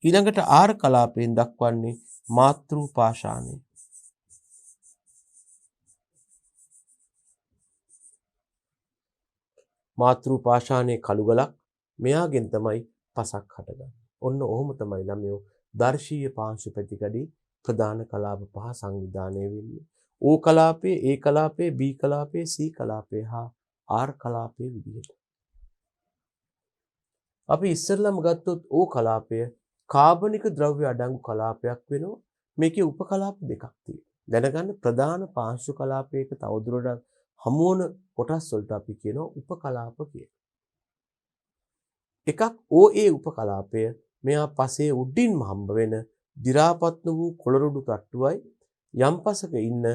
ඊළඟට R කලාපයෙන් දක්වන්නේ මාතෘ පාෂාණය. මාතෘ පාෂාණයේ කළු ගලක් මෙයාගෙන් තමයි පසක් හටගන්නේ. ඔන්න ඔහොම තමයි ළමයෝ දර්ශීය පාංශු පැතිකඩේ ප්‍රධාන කලාප පහ සංවිධානය වෙන්නේ. O කලාපයේ, A කලාපයේ, B කලාපයේ, C කලාපයේ හා R කලාපයේ විදිහට. අපි ඉස්සෙල්ලාම ගත්තොත් O කලාපය කාබනික ද්‍රව්‍ය අඩංගු කලාපයක් වෙනවා. මේකේ උපකලාප දෙකක් තියෙනවා. දැනගන්න ප්‍රධාන පාංශු කලාපයක තවදුරටත් හමු වන කොටස් වලට අපි කියනවා උපකලාප කියලා. එකක් OA උපකලාපය. මෙයා පසේ උඩින්ම හම්බ වෙන දි รา පත් වූ කොළරොඩු තට්ටුවයි යම් පසක ඉන්න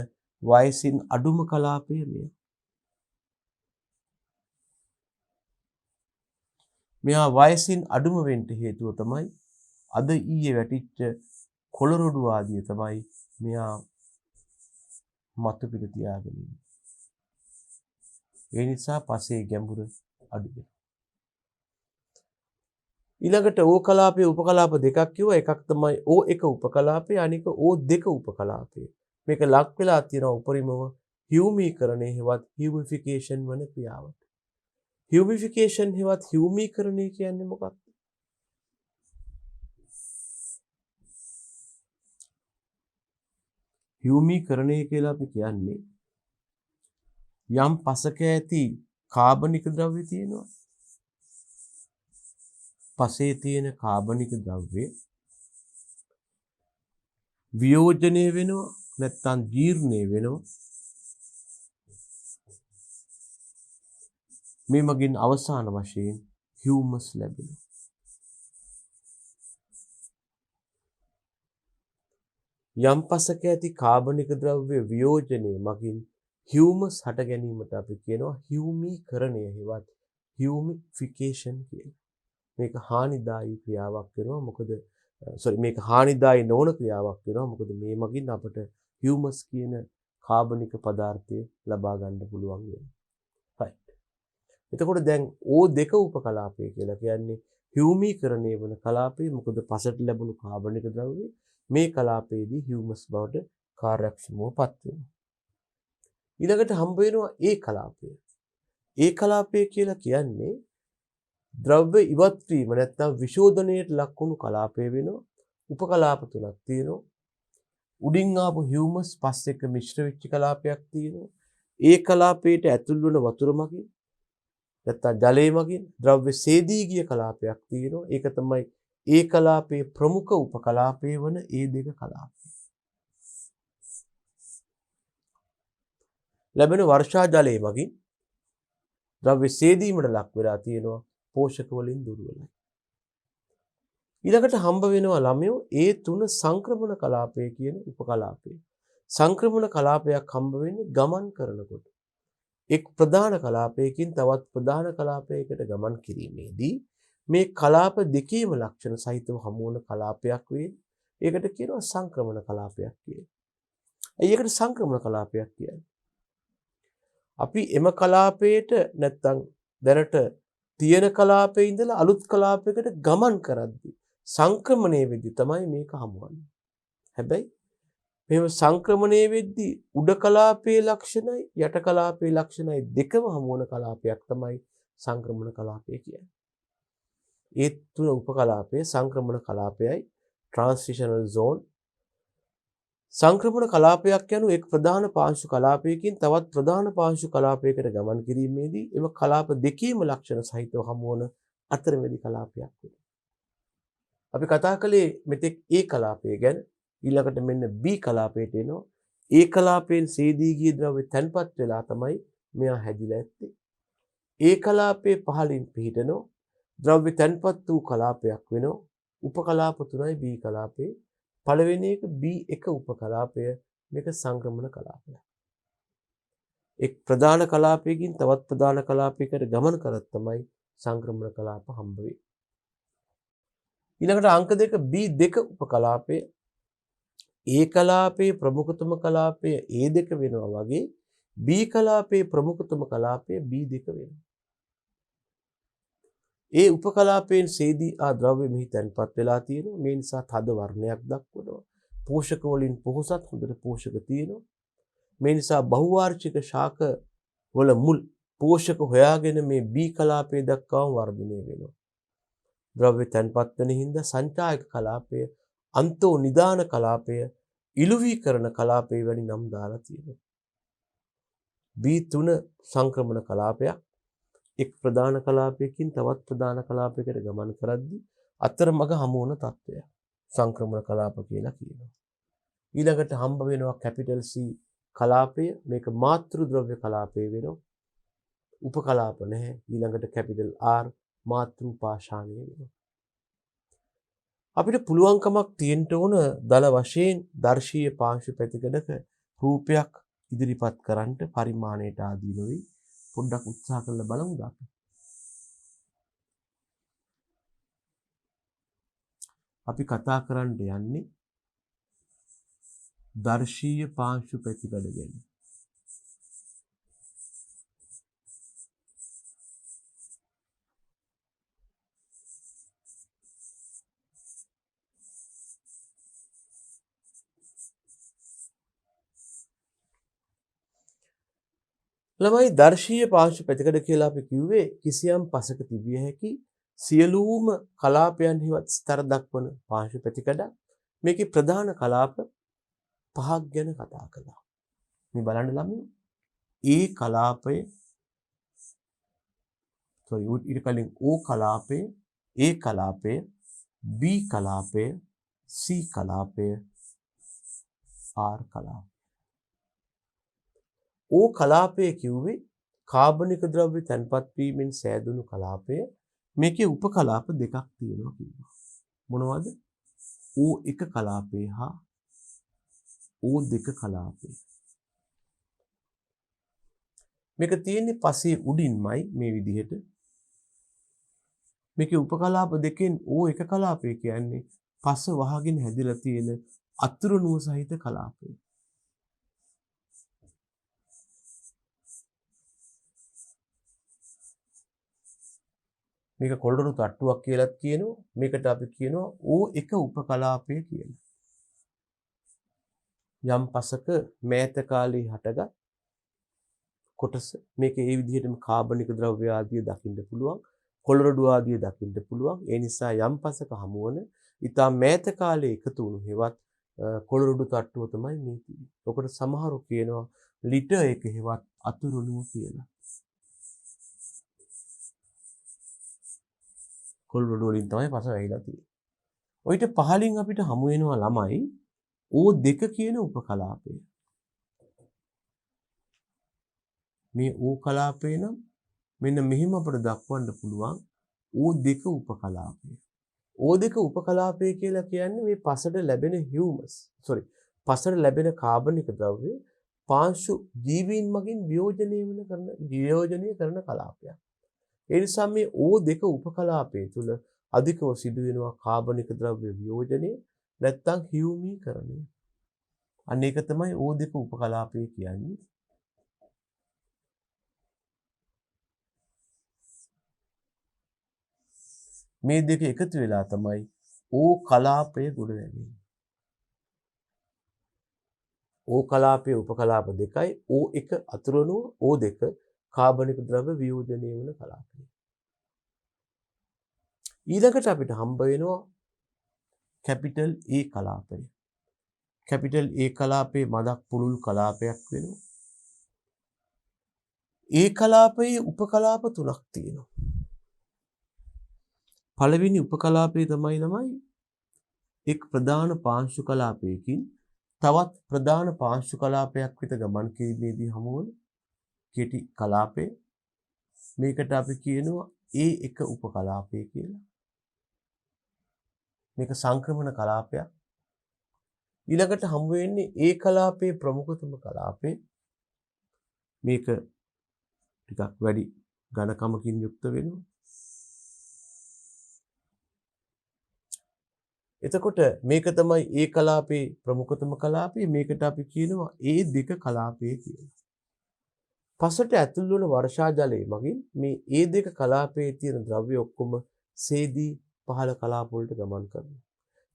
වයසින් අඩුම කලාපය මෙය. මෙයා වයසින් අඩුම වෙන්න හේතුව තමයි අද ඊයේ වැටිච්ච කොළරොඩු ආදිය තමයි මෙයා මතු පිට තියාගෙන ඉන්නේ. ඒ නිසා පසේ ගැඹුර අඩු වෙනවා. ඊළඟට ඕ කලාපයේ උපකලාප දෙකක් කිව්වා. එකක් තමයි ඕ එක උපකලාපය, අනික ඕ දෙක උපකලාපය. මේක ලක් වෙලා තියෙනවා උපරිමව හියුමීකරණය හෙවත් හියුමිෆිකේෂන් වන ක්‍රියාවට. හියුමිෆිකේෂන් හෙවත් හියුමීකරණය කියන්නේ මොකක්ද? හියුමීකරණය කියලා අපි කියන්නේ යම් පසක ඇති කාබනික ද්‍රව්‍ය තියෙනවා. පසේ තියෙන කාබනික ද්‍රව්‍ය වියෝජනය වෙනවා නැත්නම් ජීර්ණය වෙනවා. මේ මගින් අවසාන වශයෙන් හියුමස් ලැබෙනවා. යම් පසක ඇති කාබනික ද්‍රව්‍ය වියෝජනයේ මගින් හියුමස් හට ගැනීමට අපි කියනවා හියුමීකරණය හෙවත් හියුමිෆිකේෂන් කියලා. මේක හානිදායී ක්‍රියාවක් වෙනවා. මොකද මේක හානිදායී නොවන ක්‍රියාවක් වෙනවා. මොකද මේ මගින් අපට හියුමස් කියන කාබනික පදාර්ථය ලබා ගන්න පුළුවන් වෙනවා. right. එතකොට දැන් O2 උපකලාපය කියලා කියන්නේ හියුමීකරණය වන කලාපය. මොකද පසට ලැබුණු කාබනික ද්‍රව්‍ය මේ කලාපයේදී හියුමස් බවට කාර්යක්ෂමව පත් වෙනවා. ඊළඟට හම්බ වෙනවා ඒ කලාපය. ඒ කලාපය කියලා කියන්නේ ද්‍රව්‍ය ඉවත් වීම නැත්නම් විශෝධනයට ලක් වුණු කලාපය වෙනවා. උපකලාප තුනක් තියෙනවා. උඩින් ආපු හියුමස් පස් එක්ක මිශ්‍ර වෙච්ච කලාපයක් තියෙනවා. ඒ කලාපයට ඇතුල් වන වතුර මගින් නැත්නම් ජලය මගින් ද්‍රව්‍ය සේදී ගිය කලාපයක් තියෙනවා. ඒක තමයි ඒ කලාපයේ ප්‍රමුඛ උපකලාපය වන ඒ දෙක කලාපය. ලැබෙන වර්ෂා ජලය මගින් ද්‍රව්‍ය සේදීමට ලක් වෙලා තියෙනවා. පෝෂක වලින් දුර්වලයි. ඊළඟට හම්බ වෙනවා ළමයෝ ඒ තුන සංක්‍රමණ කලාපය කියන උපකලාපය. සංක්‍රමණ කලාපයක් හම්බ වෙන්නේ ගමන් කරනකොට. එක් ප්‍රධාන කලාපයකින් තවත් ප්‍රධාන කලාපයකට ගමන් කිරීමේදී මේ කලාප දෙකේම ලක්ෂණ සහිතව හමු වන කලාපයක් වේ. ඒකට කියනවා සංක්‍රමණ කලාපයක් කියලා. ඇයි ඒකට සංක්‍රමණ කලාපයක් කියන්නේ? අපි එම කලාපයට නැත්තම් දැනට තියෙන කලාපයේ ඉඳලා අලුත් කලාපයකට ගමන් කරද්දී සංක්‍රමණය වෙද්දී තමයි මේක හමුවන්නේ. හැබැයි මේ සංක්‍රමණය වෙද්දී උඩ කලාපයේ ලක්ෂණයි යට කලාපයේ ලක්ෂණයි දෙකම හමු වන කලාපයක් තමයි සංක්‍රමණ කලාපය කියන්නේ. ඒ තුන උපකලාපයේ සංක්‍රමණ කලාපයයි ට්‍රාන්සිෂනල් zone. සංක්‍රමණ කලාපයක් යනු එක් ප්‍රධාන පාංශු කලාපයකින් තවත් ප්‍රධාන පාංශු කලාපයකට ගමන් කිරීමේදී එම කලාප දෙකේම ලක්ෂණ සහිතව හමු වන අතරමැදි කලාපයක් වෙනවා. අපි කතා කළේ මෙතෙක් A කලාපය ගැන. ඊළඟට මෙන්න B කලාපයට එනවා. A කලාපයෙන් සේදී ගිය ද්‍රව්‍ය තැන්පත් වෙලා තමයි මෙයා හැදිලා ඇත්තේ. A කලාපයේ පහළින් පිහිටනෝ ද්‍රව්‍ය තැන්පත් වූ කලාපයක් වෙනවා. උපකලාප තුනයි B කලාපේ. පළවෙනි එක B1 උපකලාපය. මේක සංක්‍රමණ කලාපයක්. එක් ප්‍රධාන කලාපයකින් තවත් ප්‍රධාන කලාපයකට ගමන් කරත් තමයි සංක්‍රමණ කලාප හම්බ වෙන්නේ. ඊළඟට අංක 2 B2 උපකලාපය. A කලාපයේ ප්‍රමුඛතම කලාපය A2 වෙනවා වගේ B කලාපයේ ප්‍රමුඛතම කලාපය B2 වෙනවා. ඒ උපකලාපයෙන් සේදී ආ ද්‍රව්‍ය මෙහි තැන්පත් වෙලා තියෙනවා. මේ නිසා තද වර්ණයක් දක්වනවා. පෝෂක වලින් පොහොසත් හොඳට පෝෂක තියෙනවා. මේ නිසා බහුවාර්ෂික ශාක වල මුල් පෝෂක හොයාගෙන මේ B කලාපය දක්වාම වර්ධනය වෙනවා. ද්‍රව්‍ය තැන්පත් වෙන හින්දා සංචායක කලාපය, අන්තෝ නිදාන කලාපය, ඉලුවීකරණ කලාපය වැනි නම් දාලා තියෙනවා. B3 සංක්‍රමණ කලාපයක්. එක් ප්‍රධාන කලාපයකින් තවත් ප්‍රධාන කලාපයකට ගමන් කරද්දී අතරමඟ හමු වන තත්ත්වයක් සංක්‍රමණ කලාප කියලා කියනවා. ඊළඟට හම්බ වෙනවා කැපිටල් C කලාපය. මේක මාතෘ ද්‍රව්‍ය කලාපය වෙනවා. උපකලාප නැහැ. ඊළඟට කැපිටල් R මාතෘ පාෂාණය වෙනවා. අපිට පුළුවන්කමක් තියෙන්න ඕන දල වශයෙන් දර්ශීය පාංශු පැතිකඩක රූපයක් ඉදිරිපත් කරන්න පරිමාණයට ආදීනොයි පොඩ්ඩක් උත්සාහ කරලා බලමුද අපි. අපි කතා කරන්න යන්නේ දර්ශීය පාංශු ප්‍රතිකඩ ගැන. ළමයි දර්ශීය පාංශු ප්‍රතිකඩ කියලා අපි කිව්වේ කිසියම් පසක තිබිය හැකි සියලුම කලාපයන්හිවත් ස්තර දක්වන පාංශු ප්‍රතිකඩ. මේකේ ප්‍රධාන කලාප 5ක් ගැන කතා කළා. මේ බලන්න ළමයි. ඒ කලාපය ඊට කලින් O කලාපය, A කලාපය, B කලාපය, C කලාපය, R කලාපය. O කලාපය කිව්වේ කාබනික ද්‍රව්‍ය තැන්පත් වීමෙන් සෑදුණු කලාපය. මේකේ උපකලාප දෙකක් තියෙනවා කිව්වා. මොනවද? O1 කලාපය හා O2 කලාපය. මේක තියෙන්නේ පසේ උඩින්මයි මේ විදිහට. මේකේ උපකලාප දෙකෙන් O1 කලාපය කියන්නේ පස වහගෙන හැදිලා තියෙන අතුරුණුව සහිත කලාපය. මේක කොළරොඩු තට්ටුවක් කියලාත් කියනවා. මේකට අපි කියනවා O1 උපකලාපය කියලා. යම් පසක මෑත කාලේ හටගත් කොටස මේක ඒ විදිහටම කාබනික ද්‍රව්‍ය ආදිය දකින්න පුළුවන්. කොළරොඩු ආදිය දකින්න පුළුවන්. ඒ නිසා යම් පසක හමුවන ඊටා මෑත කාලේ එකතු වුණු හෙවත් කොළරොඩු තට්ටුව තමයි මේ තියෙන්නේ. ඔකට සමහරු කියනවා ලිටර් එක හෙවත් අතුරුණුව කියලා. කොළරොඩු වලින් තමයි පස වැහිලා තියෙන්නේ. ඔයිට පහලින් අපිට හමු වෙනවා ළමයි O2 කියන උපකලාපය. මේ O කලාපය නම් මෙන්න මෙහිම අපිට දක්වන්න පුළුවන් O2 උපකලාපය. O2 උපකලාපය කියලා කියන්නේ මේ පසට ලැබෙන පසට ලැබෙන කාබනික ද්‍රව්‍ය පාංශු ජීවීන් මගින් වියෝජනය කරන කලාපයක්. ඒ නිසා මේ O2 උපකලාපය තුල අධිකව සිදුවෙනවා කාබනික ද්‍රව්‍ය වියෝජනය නැත්නම් හියුමීකරණය. අන්න ඒක තමයි O2 උපකලාපය කියන්නේ. මේ දෙක එකතු වෙලා තමයි O කලාපය ගොඩ නැගෙන්නේ. O කලාපයේ උපකලාප දෙකයි O1 අතුරුණුව O2 කාබනික ද්‍රව්‍ය වියෝජනය වන කලාපය. ඊළඟට අපිට හම්බ වෙනවා කැපිටල් A කලාපය. කැපිටල් A කලාපයේ මදක් පුළුල් කලාපයක් වෙනවා. A කලාපයේ උපකලාප 3ක් තියෙනවා. පළවෙනි උපකලාපය තමයි එක් ප්‍රධාන පාංශු කලාපයකින් තවත් ප්‍රධාන පාංශු කලාපයක් වෙත ගමන් කිරීමේදී හමුවන කෙටි කලාපය. මේකට අපි කියනවා A1 උපකලාපය කියලා. මේක සංක්‍රමණ කලාපයක්. ඊළඟට හමු වෙන්නේ A කලාපයේ ප්‍රමුඛතම කලාපය. මේක ටිකක් වැඩි ඝනකමකින් යුක්ත වෙනවා. එතකොට මේක තමයි A කලාපයේ ප්‍රමුඛතම කලාපය. මේකට අපි කියනවා A2 කලාපය කියලා. පසට ඇතුල් වන වර්ෂා ජලය මගින් මේ A2 කලාපයේ තියෙන ද්‍රව්‍ය ඔක්කොම සේදී පහළ කලාප වලට ගමන් කරනවා.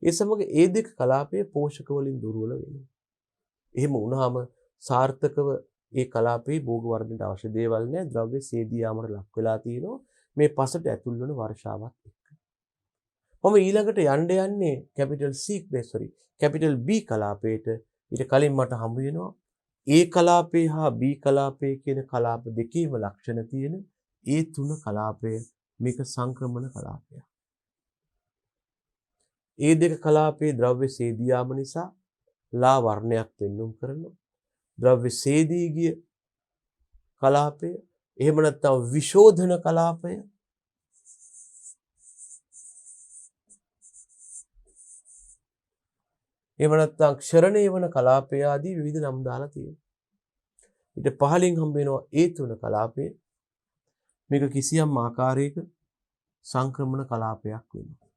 ඒ සමග A2 කලාපයේ පෝෂක වලින් දුර්වල වෙනවා. එහෙම වුණාම සාර්ථකව ඒ කලාපයේ භෝග වර්ධනයට අවශ්‍ය දේවල් නැහැ. ද්‍රව්‍ය සේදී යාමට ලක් වෙලා තියෙනවා මේ පසට ඇතුල් වන වර්ෂාවත් එක්ක. මම ඊළඟට යන්නේ කැපිටල් B කලාපයට. ඊට කලින් මට හමු වෙනවා A කලාපය හා B කලාපය කියන කලාප දෙකේම ලක්ෂණ තියෙන A3 කලාපය. මේක සංක්‍රමණ කලාපයක්. A2 කලාපයේ ද්‍රව්‍ය සේදී යාම නිසා ලා වර්ණයක් පෙන්වුම් කරනවා. ද්‍රව්‍ය සේදී ගිය කලාපය. එහෙම නැත්නම් විශෝධන කලාපය. එහෙම නැත්නම් ක්ෂරණය වන කලාපය ආදී විවිධ නම් දාලා තියෙනවා. ඊට පහලින් හම්බ වෙනවා A3 කලාපය. මේක කිසියම් ආකාරයක සංක්‍රමණ කලාපයක් වෙනවා.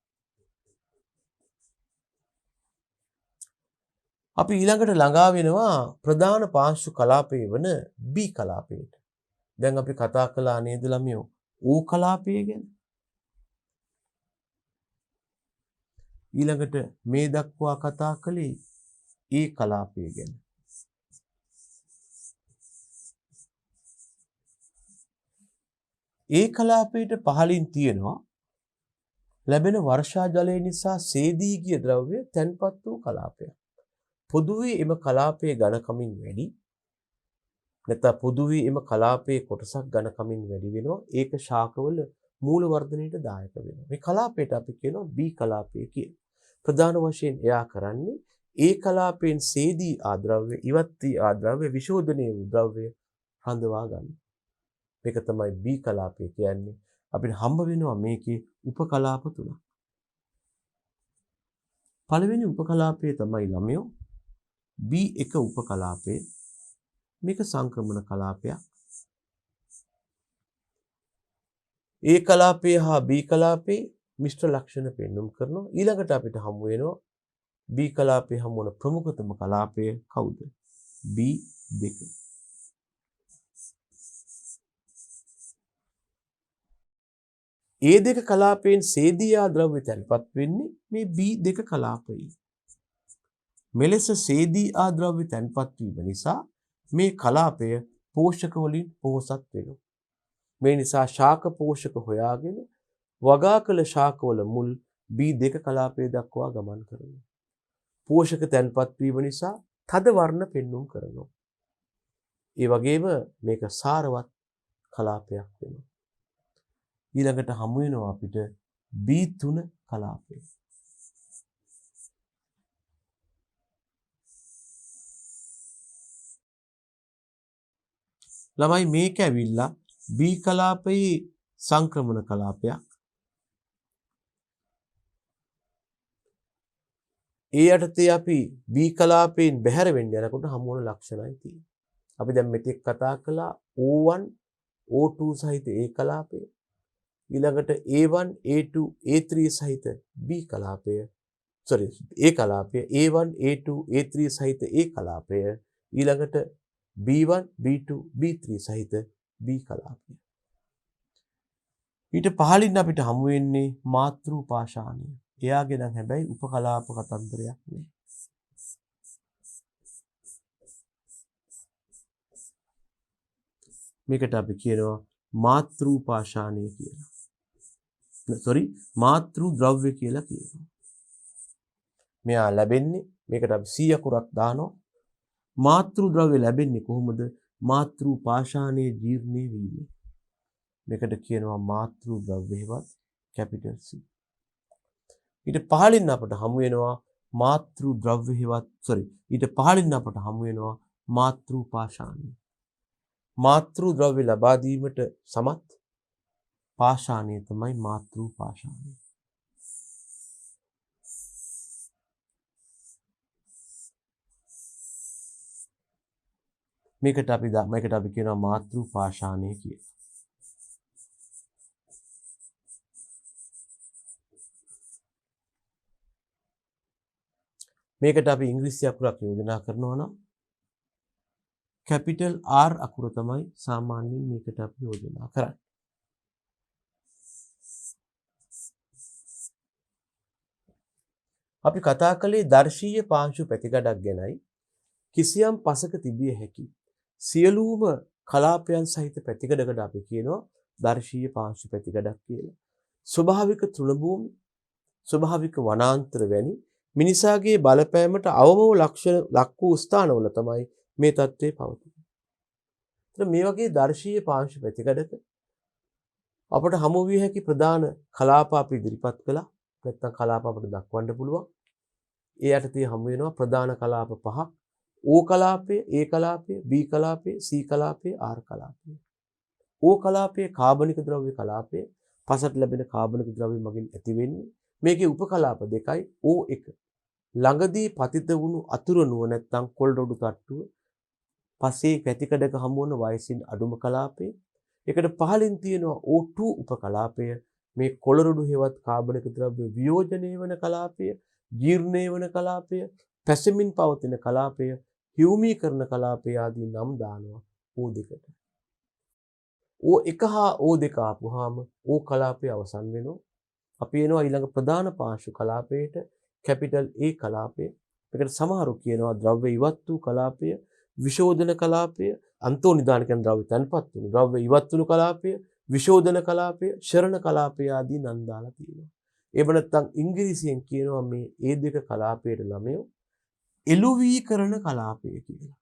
අපි ඊළඟට ළඟා වෙනවා ප්‍රධාන පාංශු කලාපයේ වන B කලාපයට. දැන් අපි කතා කළා නේද ළමයෝ O කලාපය ගැන. ඊළඟට මේ දක්වා කතා කළේ A කලාපය ගැන. A කලාපයට පහළින් තියෙනවා ලැබෙන වර්ෂා ජලය නිසා සේදී ගිය ද්‍රව්‍ය තැන්පත් වූ කලාපයක්. පොදුවේ එම කලාපයේ ඝනකමින් වැඩි. නැත්නම් පොදුවේ එම කලාපයේ කොටසක් ඝනකමින් වැඩි වෙනවා. ඒක ශාකවල මූල වර්ධනයට දායක වෙනවා. මේ කලාපයට අපි කියනවා B කලාපය කියලා. ප්‍රධාන වශයෙන් එයා කරන්නේ A කලාපයෙන් සේදී ආද්‍රව්‍ය, ඉවත් වී ආද්‍රව්‍ය, විශෝධනය වූ ද්‍රව්‍ය හඳවා ගන්න. මේක තමයි B කලාපය කියන්නේ. අපිට හම්බ වෙනවා මේකේ උපකලාප තුනක්. පළවෙනි උපකලාපය තමයි ළමයෝ B1 උපකලාපය. මේක සංක්‍රමණ කලාපයක්. A කලාපය හා B කලාපේ මිශ්‍ර ලක්ෂණ පෙන්වුම් කරනවා. ඊළඟට අපිට හමු වෙනවා B කලාපයේ හමු වන ප්‍රමුඛතම කලාපය කවුද? B2. A2 කලාපයෙන් සේදී ආද්‍රව්‍ය තැන්පත් වෙන්නේ මේ B2 කලාපයේ. මෙලෙස සේදී ආද්‍රව්‍ය තැන්පත් වීම නිසා මේ කලාපය පෝෂක වලින් පොහොසත් වෙනවා. මේ නිසා ශාක පෝෂක හොයාගෙන වගා කළ ශාකවල මුල් B2 කලාපය දක්වා ගමන් කරනවා. පෝෂක තැන්පත් වීම නිසා තද වර්ණ පෙන්වුම් කරනවා. ඒ වගේම මේක සාරවත් කලාපයක් වෙනවා. ඊළඟට හමු වෙනවා අපිට B3 කලාපය. ළමයි මේක ඇවිල්ලා B කලාපයේ සංක්‍රමණ කලාපයක්. ඒ යටතේ අපි B කලාපයෙන් බැහැර වෙන්න යනකොට හමු වන ලක්ෂණයි තියෙන්නේ. අපි දැන් මෙතෙක් කතා කළා O1 O2 සහිත A කලාපය. ඊළඟට A1 A2 A3 සහිත B කලාපය. A කලාපය A1 A2 A3 සහිත A කලාපය. ඊළඟට B1 B2 B3 සහිත B කලාපය. ඊට පහළින් අපිට හමු වෙන්නේ මාතෘ පාෂාණය. එයාගේ නම් හැබැයි උපකලාප කතන්දරයක් නේ. මේකට අපි කියනවා මාතෘ පාෂාණය කියලා. මාතෘ ද්‍රව්‍ය කියලා කියනවා. මෙයා ලැබෙන්නේ මේකට අපි 100 අකුරක් දානවා. මාතෘ ද්‍රව්‍ය ලැබෙන්නේ කොහොමද? මාතෘ පාෂාණයේ ජීර්ණය වීම. මේකට කියනවා මාතෘ ද්‍රව්‍ය හෙවත් කැපිටල් C. ඊට පහළින් අපට හමු වෙනවා මාතෘ ද්‍රව්‍ය හෙවත් ඊට පහළින් අපට හමු වෙනවා මාතෘ පාෂාණය. මාතෘ ද්‍රව්‍ය ලබා දීමට සමත් පාෂාණය තමයි මාතෘ පාෂාණය. මේකට අපි කියනවා මාතෘ පාෂාණය කියලා. මේකට අපි ඉංග්‍රීසි අකුරක් යෝජනා කරනවා නම් කැපිටල් R අකුර තමයි සාමාන්‍යයෙන් මේකට අපි යෝජනා කරන්නේ. අපි කතා කළේ දර්ශීය පාංශු පැතිකඩක් ගැනයි. කිසියම් පසක තිබිය හැකි සියලුම කලාපයන් සහිත පැතිකඩකට අපි කියනවා දර්ශීය පාංශු පැතිකඩක් කියලා. ස්වභාවික තෘණභූමි, ස්වභාවික වනාන්තර වැනි මිනිසාගේ බලපෑමට අවම ලක්ෂණ ලක් වූ ස්ථානවල තමයි මේ தત્ත්වය පවතින්නේ. මේ වගේ දර්ශීය පාංශු පැතිකඩක අපට හමු විය හැකි ප්‍රධාන කලාප අපි ඉදිරිපත් කළා. නැත්නම් කලාප අපිට දක්වන්න පුළුවන්. ඒ යටතේ හමු වෙනවා ප්‍රධාන කලාප පහක්. O කලාපය, A කලාපය, B කලාපය, C කලාපය, R කලාපය. O කලාපයේ කාබනික ද්‍රව්‍ය කලාපය පසට ලැබෙන කාබනික ද්‍රව්‍ය මගින් ඇති වෙන්නේ. මේකේ උපකලාප දෙකයි O1. ළඟදී පතිත වුණු අතුරුණුව නැත්නම් කොළ රොඩු තට්ටුව පසේ පැතිකඩක හමු වන වයසින් අඩුම කලාපය. ඒකට පහළින් තියෙනවා O2 උපකලාපය. මේ කොළ රොඩු හේවත් කාබනික ද්‍රව්‍ය වියෝජනය වන කලාපය, ජීර්ණය වන කලාපය, පැසෙමින් පවතින කලාපය, හියුමීකරණ කලාපය ආදී නම් දානවා O2ට. O1 හා O2 ආපුවාම O කලාපය අවසන් වෙනවා. අපි එනවා ඊළඟ ප්‍රධාන පාර්ශ්ව කලාපයට කැපිටල් A කලාපය. මේකට සමහරු කියනවා ද්‍රව්‍ය ඉවත් වූ කලාපය, විශෝධන කලාපය, අන්තෝනිදාන කියන ද්‍රව්‍ය තන්පත් වුණු ද්‍රව්‍ය ඉවත් වුණු කලාපය, විශෝධන කලාපය, ශරණ කලාපය ආදී නම් දාලා තියෙනවා. එහෙම නැත්නම් ඉංග්‍රීසියෙන් කියනවා මේ A2 කලාපයට ළමයෝ එළුවීකරණ කලාපය කියලා.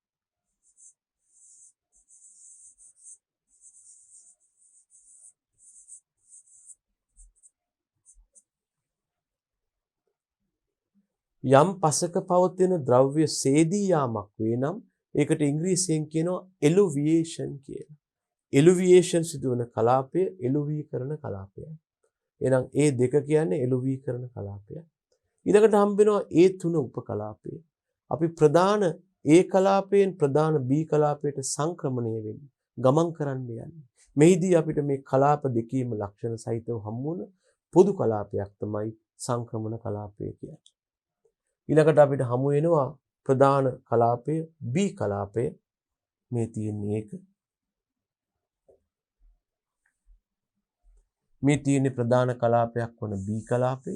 යම් පසක පවතින ද්‍රව්‍ය සේදී යාමක් වේ නම් ඒකට ඉංග්‍රීසියෙන් කියනවා එලුවියේෂන් කියලා. එලුවියේෂන් සිදුවන කලාපය එලුවීකරණ කලාපයයි. එහෙනම් A2 කියන්නේ එලුවීකරණ කලාපය. ඊළඟට හම්බ වෙනවා A3 උපකලාපය. අපි ප්‍රධාන A කලාපයෙන් ප්‍රධාන B කලාපයට සංක්‍රමණය වෙන්නේ ගමන් කරන්න යන්නේ. මෙහිදී අපිට මේ කලාප දෙකේම ලක්ෂණ සහිතව හමු වන පොදු කලාපයක් තමයි සංක්‍රමණ කලාපය කියන්නේ. ඊළඟට අපිට හමු වෙනවා ප්‍රධාන කලාපය B කලාපය. මේ තියෙන්නේ ඒක. මේ තියෙන්නේ ප්‍රධාන කලාපයක් වන B කලාපය.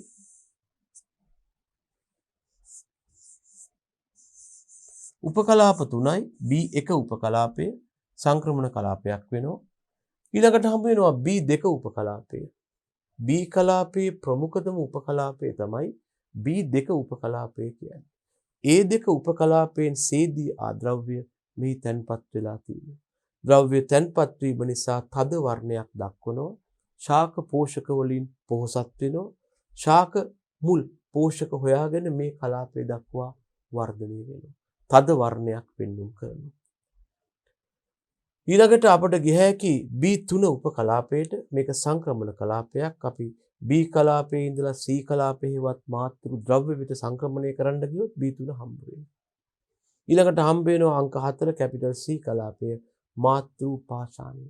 උපකලාප තුනයි B1 උපකලාපය සංක්‍රමණ කලාපයක් වෙනවා. ඊළඟට හමු වෙනවා B2 උපකලාපය. B කලාපයේ ප්‍රමුඛතම උපකලාපය තමයි B2 උපකලාපය කියන්නේ. A2 උපකලාපයෙන් සේදී ආද්‍රව්‍ය මෙහි තැන්පත් වෙලා තියෙනවා. ද්‍රව්‍ය තැන්පත් වීම නිසා තද වර්ණයක් දක්වනවා. ශාක පෝෂක වලින් පොහොසත් වෙනවා. ශාක මුල් පෝෂක හොයාගෙන මේ කලාපය දක්වා වර්ධනය වෙනවා. තද වර්ණයක් පෙන්වුම් කරනවා. ඊළඟට අපට ගිය හැකි B3 උපකලාපයට මේක සංක්‍රමණ කලාපයක්. අපි B කලාපයේ ඉඳලා C කලාපයේවත් මාතෘ ද්‍රව්‍ය විත සංක්‍රමණය කරන්න ගියොත් B3 හම්බ වෙනවා. ඊළඟට හම්බ වෙනවා අංක 4 කැපිටල් C කලාපය මාතෘ පාෂාණය.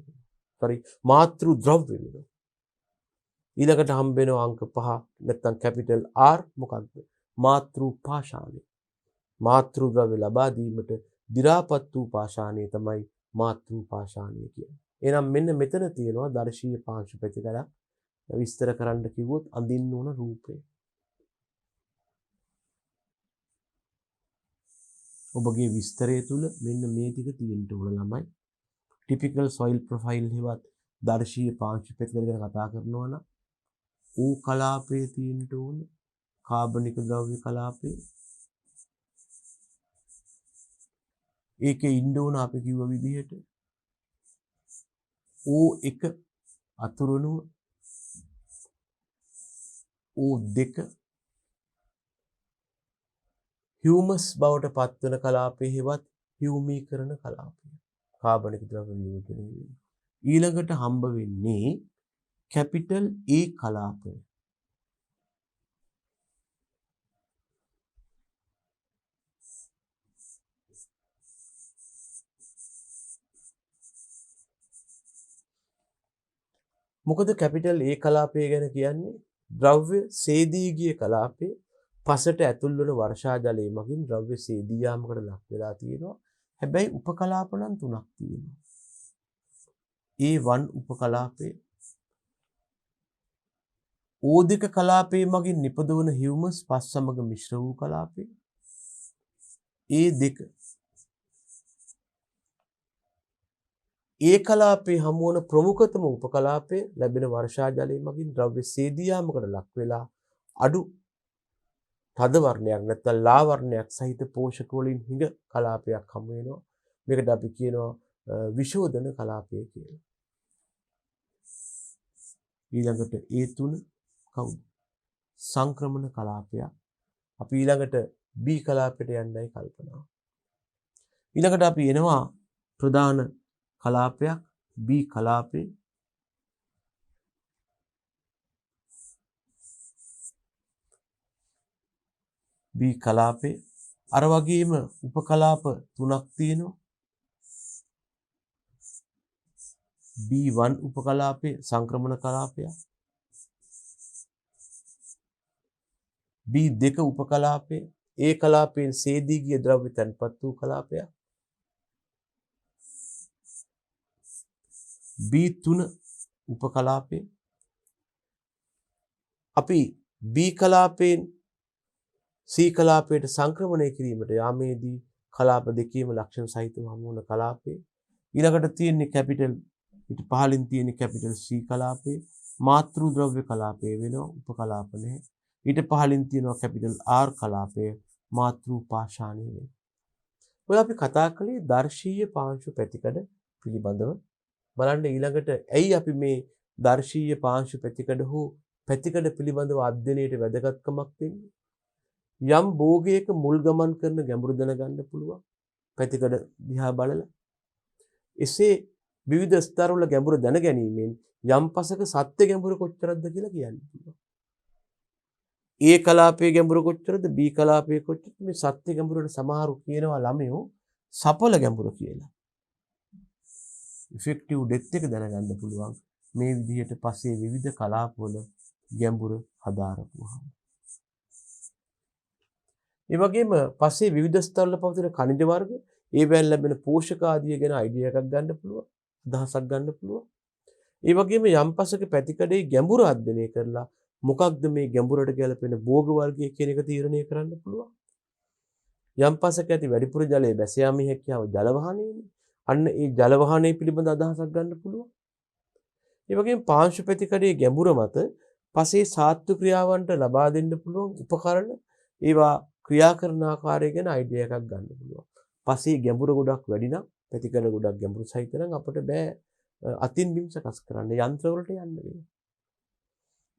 මාතෘ ද්‍රව්‍ය වෙනවා. ඊළඟට හම්බ වෙනවා අංක 5 නැත්නම් කැපිටල් R මොකක්ද? මාතෘ පාෂාණය. මාතෘ ද්‍රව්‍ය ලබා දීමට දි รา පත් වූ පාෂාණය තමයි මාතෘ පාෂාණය කියන්නේ. එහෙනම් මෙන්න මෙතන තියෙනවා දර්ශීය පාංශු ප්‍රතිකරක් විස්තර කරන්න කිව්වොත් අඳින්න ඕන රූපය. ඔබගේ විස්තරය තුල මෙන්න මේ ටික තියෙන්න ඕන ළමයි. ටිපිකල් සොයිල් ප්‍රොෆයිල් හෙවත් දර්ශීය පාංශු ප්‍රතිකර ගැන කතා කරනවා නම් O කලාපයේ තියෙන්න ඕන කාබනික ද්‍රව්‍ය කලාපේ. ඒකේ ඉන්න ඕන අපි කිව්ව විදිහට O1 අතුරුණුව O2 හියුමස් බවට පත්වන කලාපයේ හෙවත් හියුමීකරණ කලාපය. කාබනික ද්‍රව්‍ය වියෝජනය වෙනවා. ඊළඟට හම්බ වෙන්නේ කැපිටල් A කලාපය. මොකද කැපිටල් A කලාපය ගැන කියන්නේ ද්‍රව්‍ය සේදී ගිය කලාපේ පසට ඇතුල් වන වර්ෂා ජලය මගින් ද්‍රව්‍ය සේදී යාමකට ලක් වෙලා තියෙනවා. හැබැයි උපකලාප නම් තුනක් තියෙනවා. A1 උපකලාපය, O2 කලාපයේ මගින් නිපදවන හියුමස් පස් සමග මිශ්‍ර වූ කලාපය. A2 ඒ කලාපයේ හමු වන ප්‍රමුඛතම උපකලාපය ලැබෙන වර්ෂා ජලය මගින් ද්‍රව්‍ය සේදී යාමකට ලක් වෙලා අඩු තද වර්ණයක් නැත්නම් ලා වර්ණයක් සහිත පෝෂක වලින් හිඟ කලාපයක් හමු වෙනවා. මේකට අපි කියනවා විශෝධන කලාපය කියලා. ඊළඟට A3 කවුද? සංක්‍රමණ කලාපයක්. අපි ඊළඟට B කලාපයට යන්නයි කල්පනා. ඊළඟට අපි එනවා ප්‍රධාන කලාපයක් B කලාපේ. B කලාපේ අර වගේම උපකලාප තුනක් තියෙනවා. B1 උපකලාපේ සංක්‍රමණ කලාපයක්. B2 උපකලාපේ ඒ කලාපයෙන් සේදී ගිය ද්‍රව්‍ය තැන්පත් වූ කලාපයක්. B3 උපකලාපය. අපි B කලාපයෙන් C කලාපයට සංක්‍රමණය කිරීමට යාමේදී කලාප දෙකේම ලක්ෂණ සහිතව හමු වන කලාපය. ඊළඟට තියෙන්නේ කැපිටල් ඊට පහළින් තියෙන්නේ කැපිටල් C කලාපය. මාතෘ ද්‍රව්‍ය කලාපය වෙනවා උපකලාප නැහැ. ඊට පහළින් තියෙනවා කැපිටල් R කලාපය මාතෘ පාෂාණය වෙනවා. ඔය අපි කතා කළේ දර්ශීය පාංශු පැතිකඩ පිළිබඳව. බලන්න ඊළඟට ඇයි අපි මේ දර්ශීය පාංශු පැතිකඩ හෝ පැතිකඩ පිළිබඳව අධ්‍යයනයේ වැදගත්කමක් දෙන්නේ? යම් භෝගයක මුල් ගමන් කරන ගැඹුරු දැනගන්න පුළුවන් පැතිකඩ දිහා බලලා. එසේ විවිධ ස්තරවල ගැඹුරු දැන ගැනීමෙන් යම් පසක සත්‍ය ගැඹුර කොච්චරද කියලා කියන්න පුළුවන්. A කලාපයේ ගැඹුර කොච්චරද B කලාපයේ කොච්චරද මේ සත්‍ය ගැඹුරට සමහරු කියනවා ළමයෝ සපල ගැඹුර කියලා. ඉෆෙක්ටිව් ඩෙප්ත් එක දැනගන්න පුළුවන් මේ විදිහට පස්සේ විවිධ කලාපවල ගැඹුර හදාරපුවාම. ඒ වගේම පස්සේ විවිධ ස්තරවල පවතින ඛනිජ වර්ග ඒවෙන් ලැබෙන පෝෂක ආදිය ගැන අයිඩියා එකක් ගන්න පුළුවන්, අදහසක් ගන්න පුළුවන්. ඒ වගේම යම් පසක පැතිකඩේ ගැඹුර අධ්‍යයනය කරලා මොකක්ද මේ ගැඹුරට ගැලපෙන භෝග වර්ගය කියන එක තීරණය කරන්න පුළුවන්. යම් පසක ඇති වැඩිපුර ජලයේ බැස යාමේ හැකියාව ජල වහනයේනේ. අන්න ඒ ජල වහනය පිළිබඳ අදහසක් ගන්න පුළුවන්. ඒ වගේම පාංශු පැතිකඩේ ගැඹුර මත පසේ සාත්තු ක්‍රියාවන්ට ලබා දෙන්න පුළුවන් උපකරණ ඒවා ක්‍රියා කරන ආකාරය ගැන අයිඩියා එකක් ගන්න පුළුවන්. පසේ ගැඹුර ගොඩක් වැඩි නම් පැතිකඩ ගොඩක් ගැඹුරු සහිත නම් අපිට බෑ අතින් බිම් සකස් කරන්න යන්ත්‍ර වලට යන්න වෙනවා.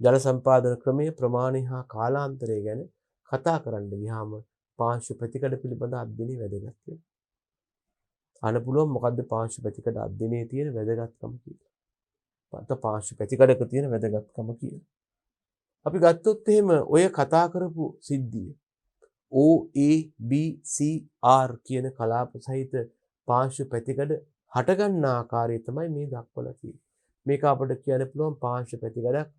ජල සම්පාදන ක්‍රමයේ ප්‍රමාණය හා කාලාන්තරය ගැන කතා කරන්න ගියාම පාංශු පැතිකඩ පිළිබඳ අධ්‍යයනය වැදගත් වෙනවා. අහන්න පුළුවන් මොකද්ද පාංශු පැතිකඩ අධ්‍යයනයේ තියෙන වැදගත්කම කියලා. පාංශු පැතිකඩක තියෙන වැදගත්කම කියලා. අපි ගත්තොත් එහෙම ඔය කතා කරපු සිද්ධිය O A B C R කියන කලාප සහිත පාංශු පැතිකඩ හටගන්න ආකාරය තමයි මේ දක්වලා තියෙන්නේ. මේක අපිට කියන්න පුළුවන් පාංශු පැතිකඩක්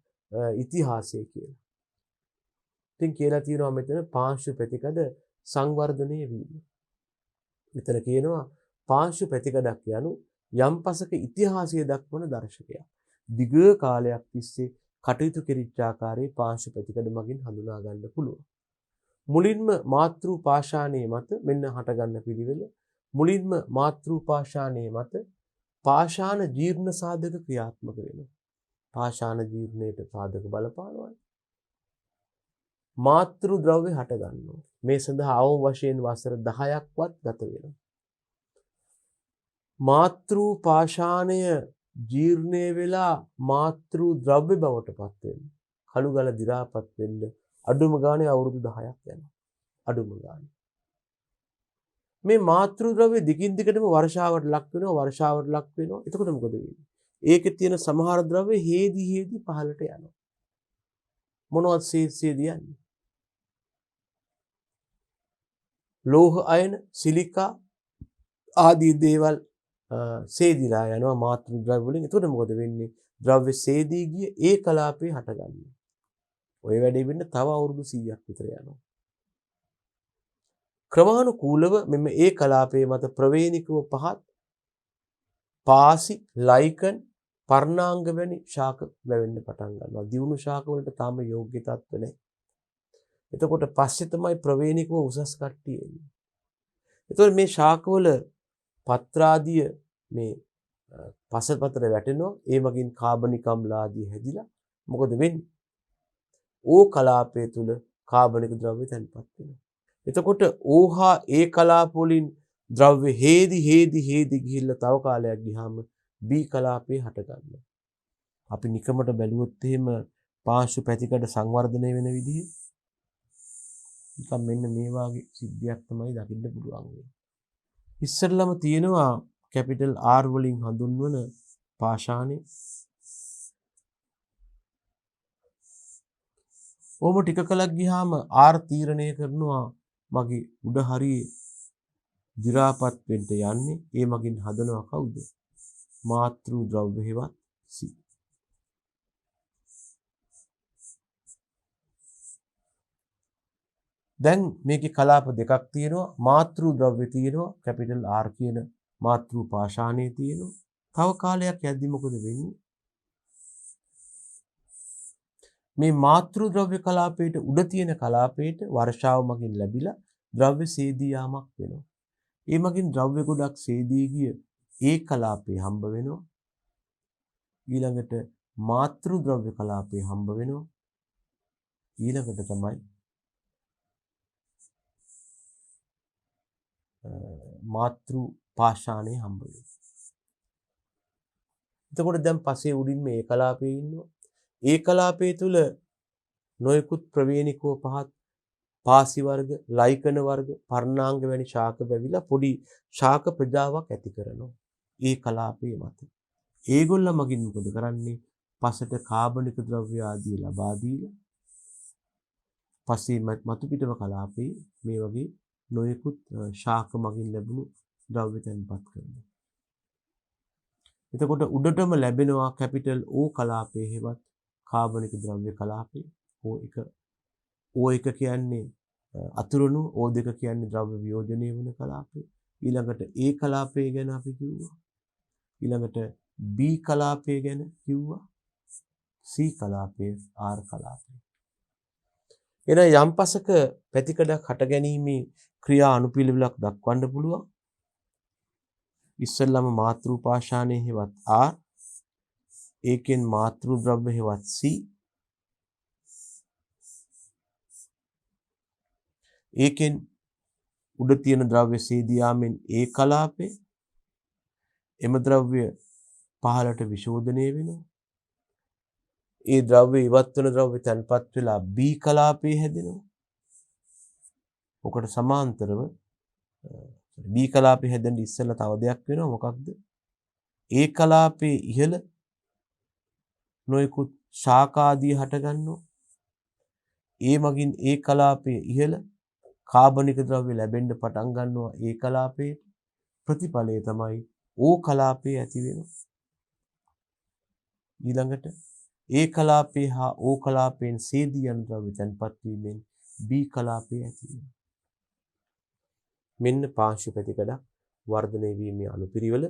ඉතිහාසය කියලා. ඉතින් කියලා තියෙනවා මෙතන පාංශු පැතිකඩ සංවර්ධනය වීම. මෙතන කියනවා පාංශු පැතිකඩක් යනු යම් පසක ඉතිහාසය දක්වන දර්ශකයක්. දිග කාලයක් තිස්සේ කටයුතු කෙරිච්ච ආකාරයේ පාංශු පැතිකඩ මගින් හඳුනා ගන්න පුළුවන්. මුලින්ම මාතෘ පාෂාණයේ මත මෙන්න හටගන්න පිළිවෙල. මුලින්ම මාතෘ පාෂාණයේ මත පාෂාණ ජීර්ණ සාධක ක්‍රියාත්මක වෙනවා. පාෂාණ ජීර්ණයට සාධක බලපානවා. මාතෘ ද්‍රව්‍ය හට ගන්නවා. මේ සඳහා අවම වශයෙන් වසර 10ක්වත් ගත වෙනවා. මාතෘ පාෂාණය ජීර්ණය වෙලා මාතෘ ද්‍රව්‍ය බවට පත් වෙනවා. කළු ගල දි รา පත් වෙන්න අඩුම ගානේ අවුරුදු 10ක් යනවා. අඩුම ගානේ. මේ මාතෘ ද්‍රව්‍ය දිගින් දිගටම වර්ෂාවට ලක් වෙනවා. එතකොට මොකද වෙන්නේ? ඒකේ තියෙන සමහර ද්‍රව්‍ය හේදි පහළට යනවා. මොනවද සේදී යන්නේ? ලෝහ අයන, සිලිකා ආදී දේවල් සේදිලා යනවා මාතෘ ද්‍රව්‍ය වලින්. එතකොට මොකද වෙන්නේ? ද්‍රව්‍ය සේදී ගිය ඒ කලාපේ හටගන්නවා. ඔය වැඩේ වෙන්න තව අවුරුදු 100ක් විතර යනවා. ක්‍රමානුකූලව මෙන්න ඒ කලාපයේ මත ප්‍රවේණිකව පහත් පාසි, ලයිකන්, පර්ණාංග වැනි ශාක වැවෙන්න පටන් ගන්නවා. දියුණු ශාක වලට තාම යෝග්‍ය තත්ත්ව නැහැ. එතකොට පස්සේ තමයි ප්‍රවේණිකව උසස් කට්ටිය එන්නේ. එතකොට මේ ශාකවල පත්‍රාදිය මේ පසපතර වැටෙනවා. ඒ වගේම කාබනික අම්ල ආදී හැදිලා මොකද වෙන්නේ? ඕ කලාපය තුල කාබනික ද්‍රව්‍ය තැන්පත් වෙනවා. එතකොට ඕ හා ඒ කලාප වලින් ද්‍රව්‍ය හේදි ගිහිල්ලා තව කාලයක් ගියාම B කලාපේ හට ගන්නවා. අපි නිකමට බැලුවොත් එහෙම පාංශු පැතිකඩ සංවර්ධනය වෙන විදිහ නිකම් මෙන්න මේ වාගේ සිද්ධියක් තමයි දකින්න පුළුවන් වෙන්නේ. ඉස්සෙල්ලම තියෙනවා කැපිටල් R වලින් හඳුන්වන පාෂාණය. ඕම ටික කලක් ගියාම R තීරණය කරනවා මගේ උඩ හරියේ දි รา පත් වෙන්න යන්නේ. ඒ මගින් හදනවා කවුද? මාතෘ ද්‍රව්‍ය හේවත් C. දැන් මේකේ කලාප දෙකක් තියෙනවා. මාතෘ ද්‍රව්‍ය තියෙනවා. කැපිටල් R කියන මාතෘ පාෂාණයේ තියෙනවා. තව කාලයක් යද්දි මොකද වෙන්නේ? මේ මාතෘ ද්‍රව්‍ය කලාපයට උඩ තියෙන කලාපයට වර්ෂාව මගින් ලැබිලා ද්‍රව්‍ය සේදී යාමක් වෙනවා. ඒ මගින් ද්‍රව්‍ය ගොඩක් සේදී ගිය ඒ කලාපේ හම්බ වෙනවා. ඊළඟට මාතෘ ද්‍රව්‍ය කලාපේ හම්බ වෙනවා. ඊළඟට තමයි මාතෘ පාෂාණය හම්බ වෙනවා. එතකොට දැන් පස්සේ උඩින් මේ කලාපයේ ඉන්නවා. ඒ කලාපයේ තුල නොයෙකුත් ප්‍රවේණිකව පහත් පාසි වර්ග, ලයිකන වර්ග, පර්ණාංග වැනි ශාක බැවිලා පොඩි ශාක ප්‍රජාවක් ඇති කරනවා. ඒ කලාපයේ මත. ඒගොල්ල මගින් මොකද කරන්නේ? පසට කාබනික ද්‍රව්‍ය ආදී ලබා දීලා පස්සේ මතු පිටව කලාපේ මේ වගේ නොයෙකුත් ශාක මගින් ලැබුණු ද්‍රව්‍ය තැන්පත් කරනවා. එතකොට උඩටම ලැබෙනවා කැපිටල් O කලාපයේ හෙවත් කාබනික ද්‍රව්‍ය කලාපේ. O1 කියන්නේ අතුරුණු, O2 කියන්නේ ද්‍රව්‍ය වියෝජනය වන කලාපේ. ඊළඟට A කලාපය ගැන අපි කිව්වා. ඊළඟට B කලාපය ගැන කිව්වා. C කලාපය, R කලාපය. එන යම් පසක පැතිකඩක් හට ගැනීමේ ක්‍රියා අනුපිළිවෙලක් දක්වන්න පුළුවන්. ඉස්සෙල්ලාම මාතෘ පාෂාණයේ හෙවත් R, ඒකෙන් මාතෘ ද්‍රව්‍ය හෙවත් C, ඒකෙන් උඩ තියෙන ද්‍රව්‍ය සේදී යාමෙන් A කලාපේ, එම ද්‍රව්‍ය පහළට විශෝධනය වෙනවා. ඒ ද්‍රව්‍ය ඉවත් වෙන ද්‍රව්‍ය තැන්පත් වෙලා B කලාපේ හැදෙනවා. ඔකට සමාන්තරව B කලාපේ හැදෙන්න ඉස්සෙල්ලා තව දෙයක් වෙනවා. මොකක්ද? A කලාපේ ඉහළ නොයෙකුත් ශාකාදී හට ගන්නවා. ඒ මගින් A කලාපයේ ඉහළ කාබනික ද්‍රව්‍ය ලැබෙන්න පටන් ගන්නවා. A කලාපයේ ප්‍රතිඵලය තමයි O කලාපයේ ඇති වෙනවා. ඊළඟට A කලාපයේ හා O කලාපයෙන් සේදී යන ද්‍රව්‍ය තැන්පත් වීමෙන් B කලාපයේ ඇති වෙනවා. මෙන්න පාංශු පැතිකඩ වර්ධනය වීමේ අනුපිළිවෙල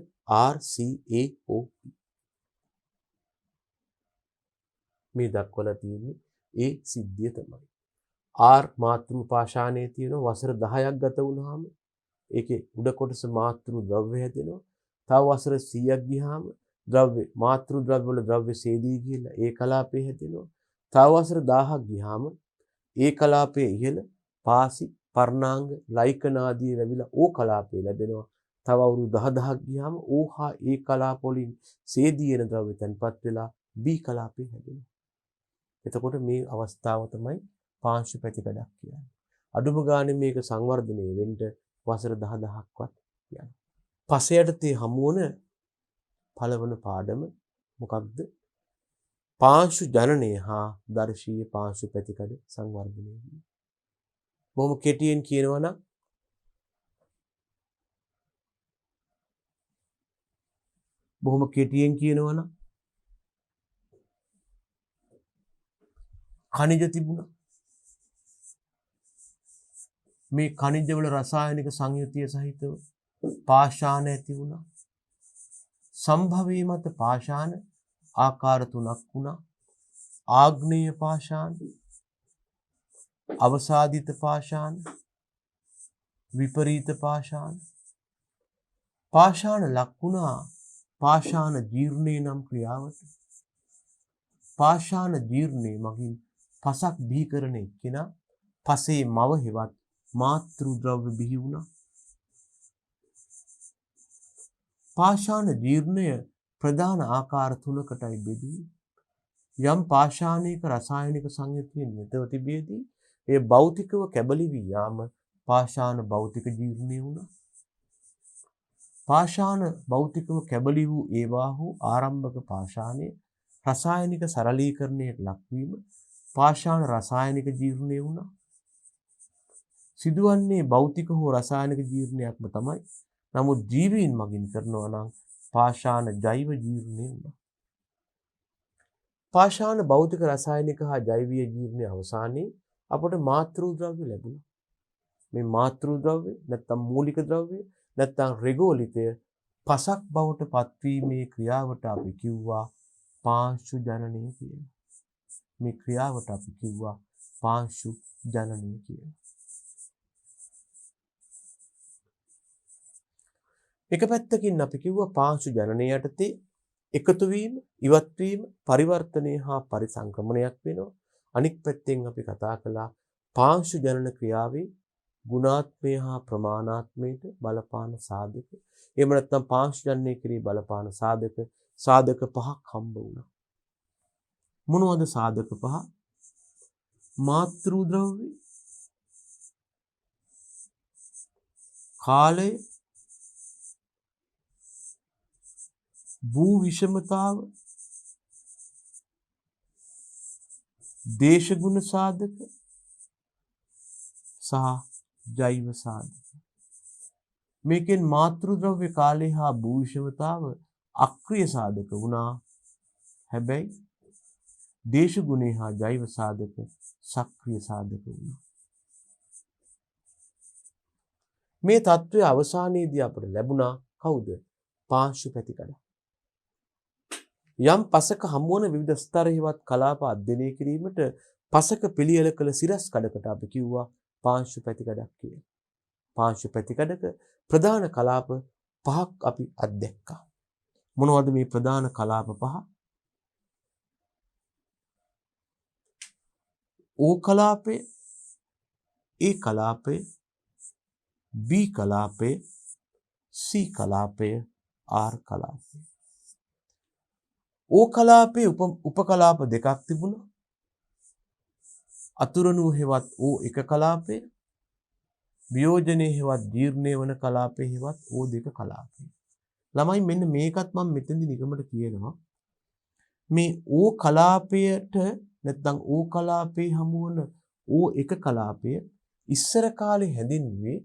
RCAOP. මේ දක්වලා තියෙන්නේ ඒ සිද්ධිය තමයි. R මාතෘ පාෂාණයේ තියෙන වසර 10ක් ගත වුණාම ඒකේ උඩ කොටස මාතෘ ද්‍රව්‍ය හැදෙනවා. තව වසර 100ක් ගියාම ද්‍රව්‍ය මාතෘ ද්‍රව්‍ය වල ද්‍රව්‍ය සේදී කියලා ඒ කලාපේ හැදෙනවා. තව වසර 1000ක් ගියාම ඒ කලාපයේ ඉහළ පාසි, පර්ණාංග, ලයිකන ආදී ලැබිලා O කලාපේ ලැබෙනවා. තව අවුරුදු 10000ක් ගියාම O හා ඒ කලාප වලින් සේදී වෙන ද්‍රව්‍ය තැන්පත් වෙලා B කලාපේ හැදෙනවා. එතකොට මේ අවස්ථාව තමයි පාංශු පැතිකඩක් කියන්නේ. අඩුම ගානේ මේක සංවර්ධනය වෙන්න වසර 10000ක්වත් යනවා. පසයටතේ හමු වන පළවන පාඩම මොකක්ද? පාංශු ජනනය හා දර්ශීය පාංශු පැතිකඩ සංවර්ධනය වීම. බොහොම කෙටියෙන් කියනවා නම් खनिज තිබුණා. මේ खनिज වල රසායනික සංයුතිය සහිතව පාෂාණ ඇති වුණා. සම්භවයේ මත පාෂාණ ආකාර තුනක් වුණා. ආග්නේය පාෂාණ, අවසාදිත පාෂාණ, විපරීත පාෂාණ. පාෂාණ ලක් වුණා පාෂාණ ජීර්ණේ නම් ක්‍රියාවට. පාෂාණ ජීර්ණේ මගින් පසක් බිහි කරන එක්කෙනා පසේ මව හෙවත් මාතෘ ද්‍රව්‍ය බිහි වුණා. පාෂාණ ජීර්ණය ප්‍රධාන ආකාර තුනකටයි බෙදුවේ. යම් පාෂාණයක රසායනික සංයුතිය නියතව තිබියදී ඒ භෞතිකව කැබලි වී යාම පාෂාණ භෞතික ජීර්ණය වුණා. පාෂාණ භෞතිකව කැබලි වූ ඒවා හෝ ආරම්භක පාෂාණය රසායනික සරලීකරණයට ලක්වීම පාෂාණ රසායනික ජීර්ණය වුණා. සිදුවන්නේ භෞතික හෝ රසායනික ජීර්ණයක්ම තමයි. නමුත් ජීවීන් මගින් කරනවා නම් පාෂාණ ජෛව ජීර්ණය වුණා. පාෂාණ භෞතික රසායනික හා ජෛවීය ජීර්ණයේ අවසානයේ අපට මාතෘ ද්‍රව්‍ය ලැබුණා. මේ මාතෘ ද්‍රව්‍ය නැත්නම් මූලික ද්‍රව්‍ය නැත්නම් රෙගෝලිතය පසක් බවට පත්වීමේ ක්‍රියාවට අපි කිව්වා පාංශු ජනනය කියලා. මේ ක්‍රියාවට අපි කිව්වා පාංශු ජනනය කියලා. එක පැත්තකින් අපි කිව්වා පාංශු ජනනය යටතේ එකතු වීම, ඉවත් වීම, පරිවර්තනය හා පරිසංක්‍රමණයක් වෙනවා. අනික් පැත්තෙන් අපි කතා කළා පාංශු ජනන ක්‍රියාවේ ගුණාත්මය හා ප්‍රමාණාත්මයට බලපාන සාධක. එහෙම නැත්නම් පාංශු ජනනය කිරී බලපාන සාධක පහක් හම්බ වුණා. මොනවද සාධක පහ? මාතෘ ද්‍රව්‍ය, කාලය, භූ විෂමතාව, දේශගුණ සාධක සහ ජෛව සාධක. මේකෙන් මාතෘ ද්‍රව්‍ය, කාලය හා භූ විෂමතාව අක්‍රිය සාධක වුණා. හැබැයි දේශගුණේ හා ජෛව සාධක සක්‍රිය සාධක වුණා. මේ තත්ත්වය අවසානයේදී අපට ලැබුණා කවුද? පාංශු පැතිකඩ. යම් පසක හමුවන විවිධ ස්තරෙහිවත් කලාප අධ්‍යයනය කිරීමට පසක පිළියෙල කළ සිරස් කඩකට අපි කිව්වා පාංශු පැතිකඩක් කියලා. පාංශු පැතිකඩක ප්‍රධාන කලාප පහක් අපි අත්දැක්කා. මොනවද මේ ප්‍රධාන කලාප පහ? O කලාපය, A කලාපය, B කලාපය, C කලාපය, R කලාපය. O කලාපයේ උපකලාප දෙකක් තිබුණා. අතුරුණු හෙවත් O1 කලාපය, වියෝජනයේ හෙවත් ජීර්ණය වන කලාපයේ හෙවත් O2 කලාපය. ළමයි මෙන්න මේකත් මම මෙතෙන්දි නිගමනට කියනවා. මේ O කලාපයට නැත්නම් O කලාපයේ හමුවන O1 කලාපය ඉස්සර කාලේ හැදින්වුවේ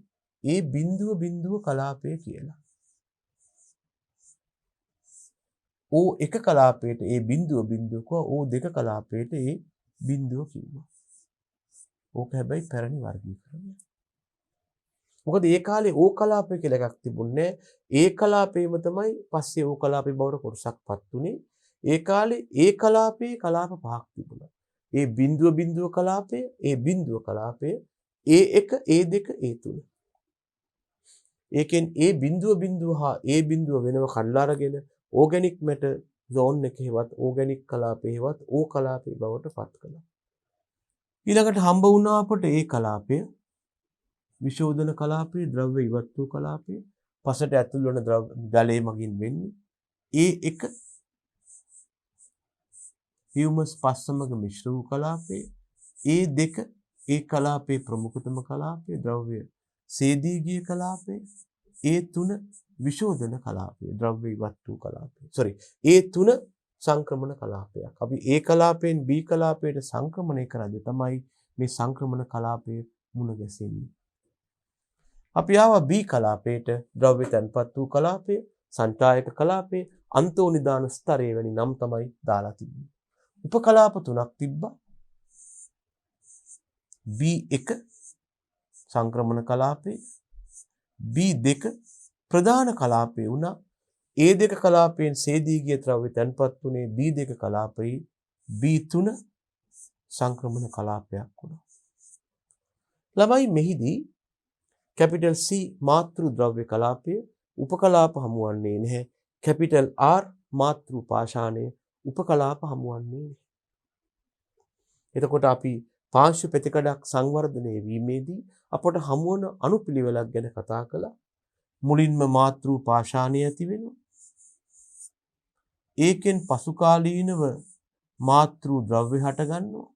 ඒ බිඳුව කලාපය කියලා. O1 කලාපයට ඒ බිඳුව කිව්වා, O2 කලාපයට ඒ බිඳුව කිව්වා. ඕක හැබැයි පැරණි වර්ගීකරණය. මොකද ඒ කාලේ O කලාපය කියලා එකක් තිබුණේ නැහැ. ඒ කලාපේම තමයි පස්සේ O කලාපේ බවට කොටසක්පත් උනේ. ඒ කාලේ ඒ කලාපේ කලාප පහක් තිබුණා. ඒ බිඳුව කලාපය, ඒ බිඳුව කලාපය, A1, A2, A3. ඒකෙන් ඒ බිඳුව හා ඒ බිඳුව වෙනව කඩලා අරගෙන organic matter zone එකේවත් organic කලාපේවත් O කලාපේ බවට පත් කළා. ඊළඟට හම්බ වුණා අපට ඒ කලාපය විශෝධන කලාපය, ද්‍රව්‍ය ඉවත් වූ කලාපය, පසට ඇතුල් වන ජලය මගින් වෙන්නේ. A1 හියුමස් පස් සමග මිශ්‍ර වූ කලාපය, A2 ඒ කලාපයේ ප්‍රමුඛතම කලාපය, ද්‍රව්‍ය සේදී ගිය කලාපය, A3 විශෝධන කලාපය, ද්‍රව්‍ය ඉවත් වූ කලාපය. A3 සංක්‍රමණ කලාපයක්. අපි A කලාපයෙන් B කලාපයට සංක්‍රමණය කරද්දී තමයි මේ සංක්‍රමණ කලාපය මුණ ගැසෙන්නේ. අපි ආවා B කලාපයට, ද්‍රව්‍ය තන්පත් වූ කලාපය, සංචායක කලාපය, අන්තෝනිදාන ස්තරය වැනි නම් තමයි දාලා තිබුණේ. උපකලාප තුනක් තිබ්බා. B1 සංක්‍රමණ කලාපේ, B2 ප්‍රධාන කලාපේ වුණා. A2 කලාපයෙන් සේදී ගිය ද්‍රව්‍ය තන්පත් වුණේ B2 කලාපයේ. B3 සංක්‍රමණ කලාපයක් වුණා. ළමයි මෙහිදී කැපිටල් C මාතෘ ද්‍රව්‍ය කලාපය උපකලාප හමුවන්නේ නැහැ. කැපිටල් R මාතෘ පාෂාණය උපකලාප හමුවන්නේ නැහැ. එතකොට අපි පාංශු ප්‍රතිකඩක් සංවර්ධනය වීමේදී අපට හමුවන අනුපිළිවෙලක් ගැන කතා කළා. මුලින්ම මාතෘ පාෂාණය ඇති වෙනවා. ඒකෙන් පසු කාලීනව මාතෘ ද්‍රව්‍ය හට ගන්නවා.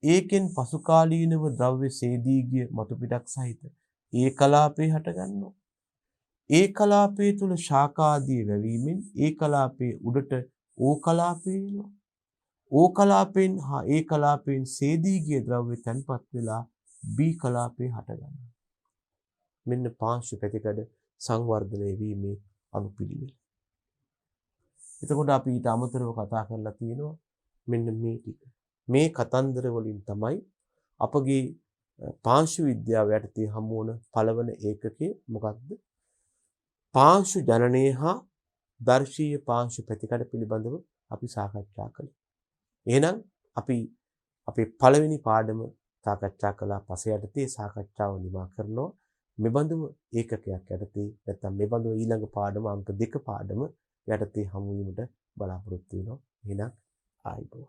ඒකෙන් පසු කාලීනව ද්‍රව්‍ය සේදී ගිය මතු පිටක් සහිත ඒ කලාපේ හට ගන්නවා. ඒ කලාපයේ තුල ශාකාදී වැවීමෙන් ඒ කලාපයේ උඩට O කලාපය එනවා. O කලාපයෙන් හා ඒ කලාපයෙන් සේදී ගිය ද්‍රව්‍ය තන්පත් වෙලා B කලාපේ හට ගන්නවා. මෙන්න පාංශු පැතිකඩ සංවර්ධනය වීමේ අනුපිළිවෙල. එතකොට අපි ඊට අමතරව කතා කරලා තියෙනවා මෙන්න මේ ටික. මේ කතන්දර වලින් තමයි අපගේ පාංශු විද්‍යාව යටතේ හමු වන පළවන ඒකකය මොකක්ද? පාංශු ජනනය හා දර්ශීය පාංශු ප්‍රතිකඩ පිළිබඳව අපි සාකච්ඡා කළේ. එහෙනම් අපි අපේ පළවෙනි පාඩම සාකච්ඡා කළා. පස යටතේ සාකච්ඡාව නිමා කරනවා. මෙබඳුම ඒකකයක් යටතේ නැත්නම් මෙබඳු ඊළඟ පාඩම අංක 2 පාඩම යටතේ හමු වීමට බලාපොරොත්තු වෙනවා. එහෙනම් ආයිබෝවන්.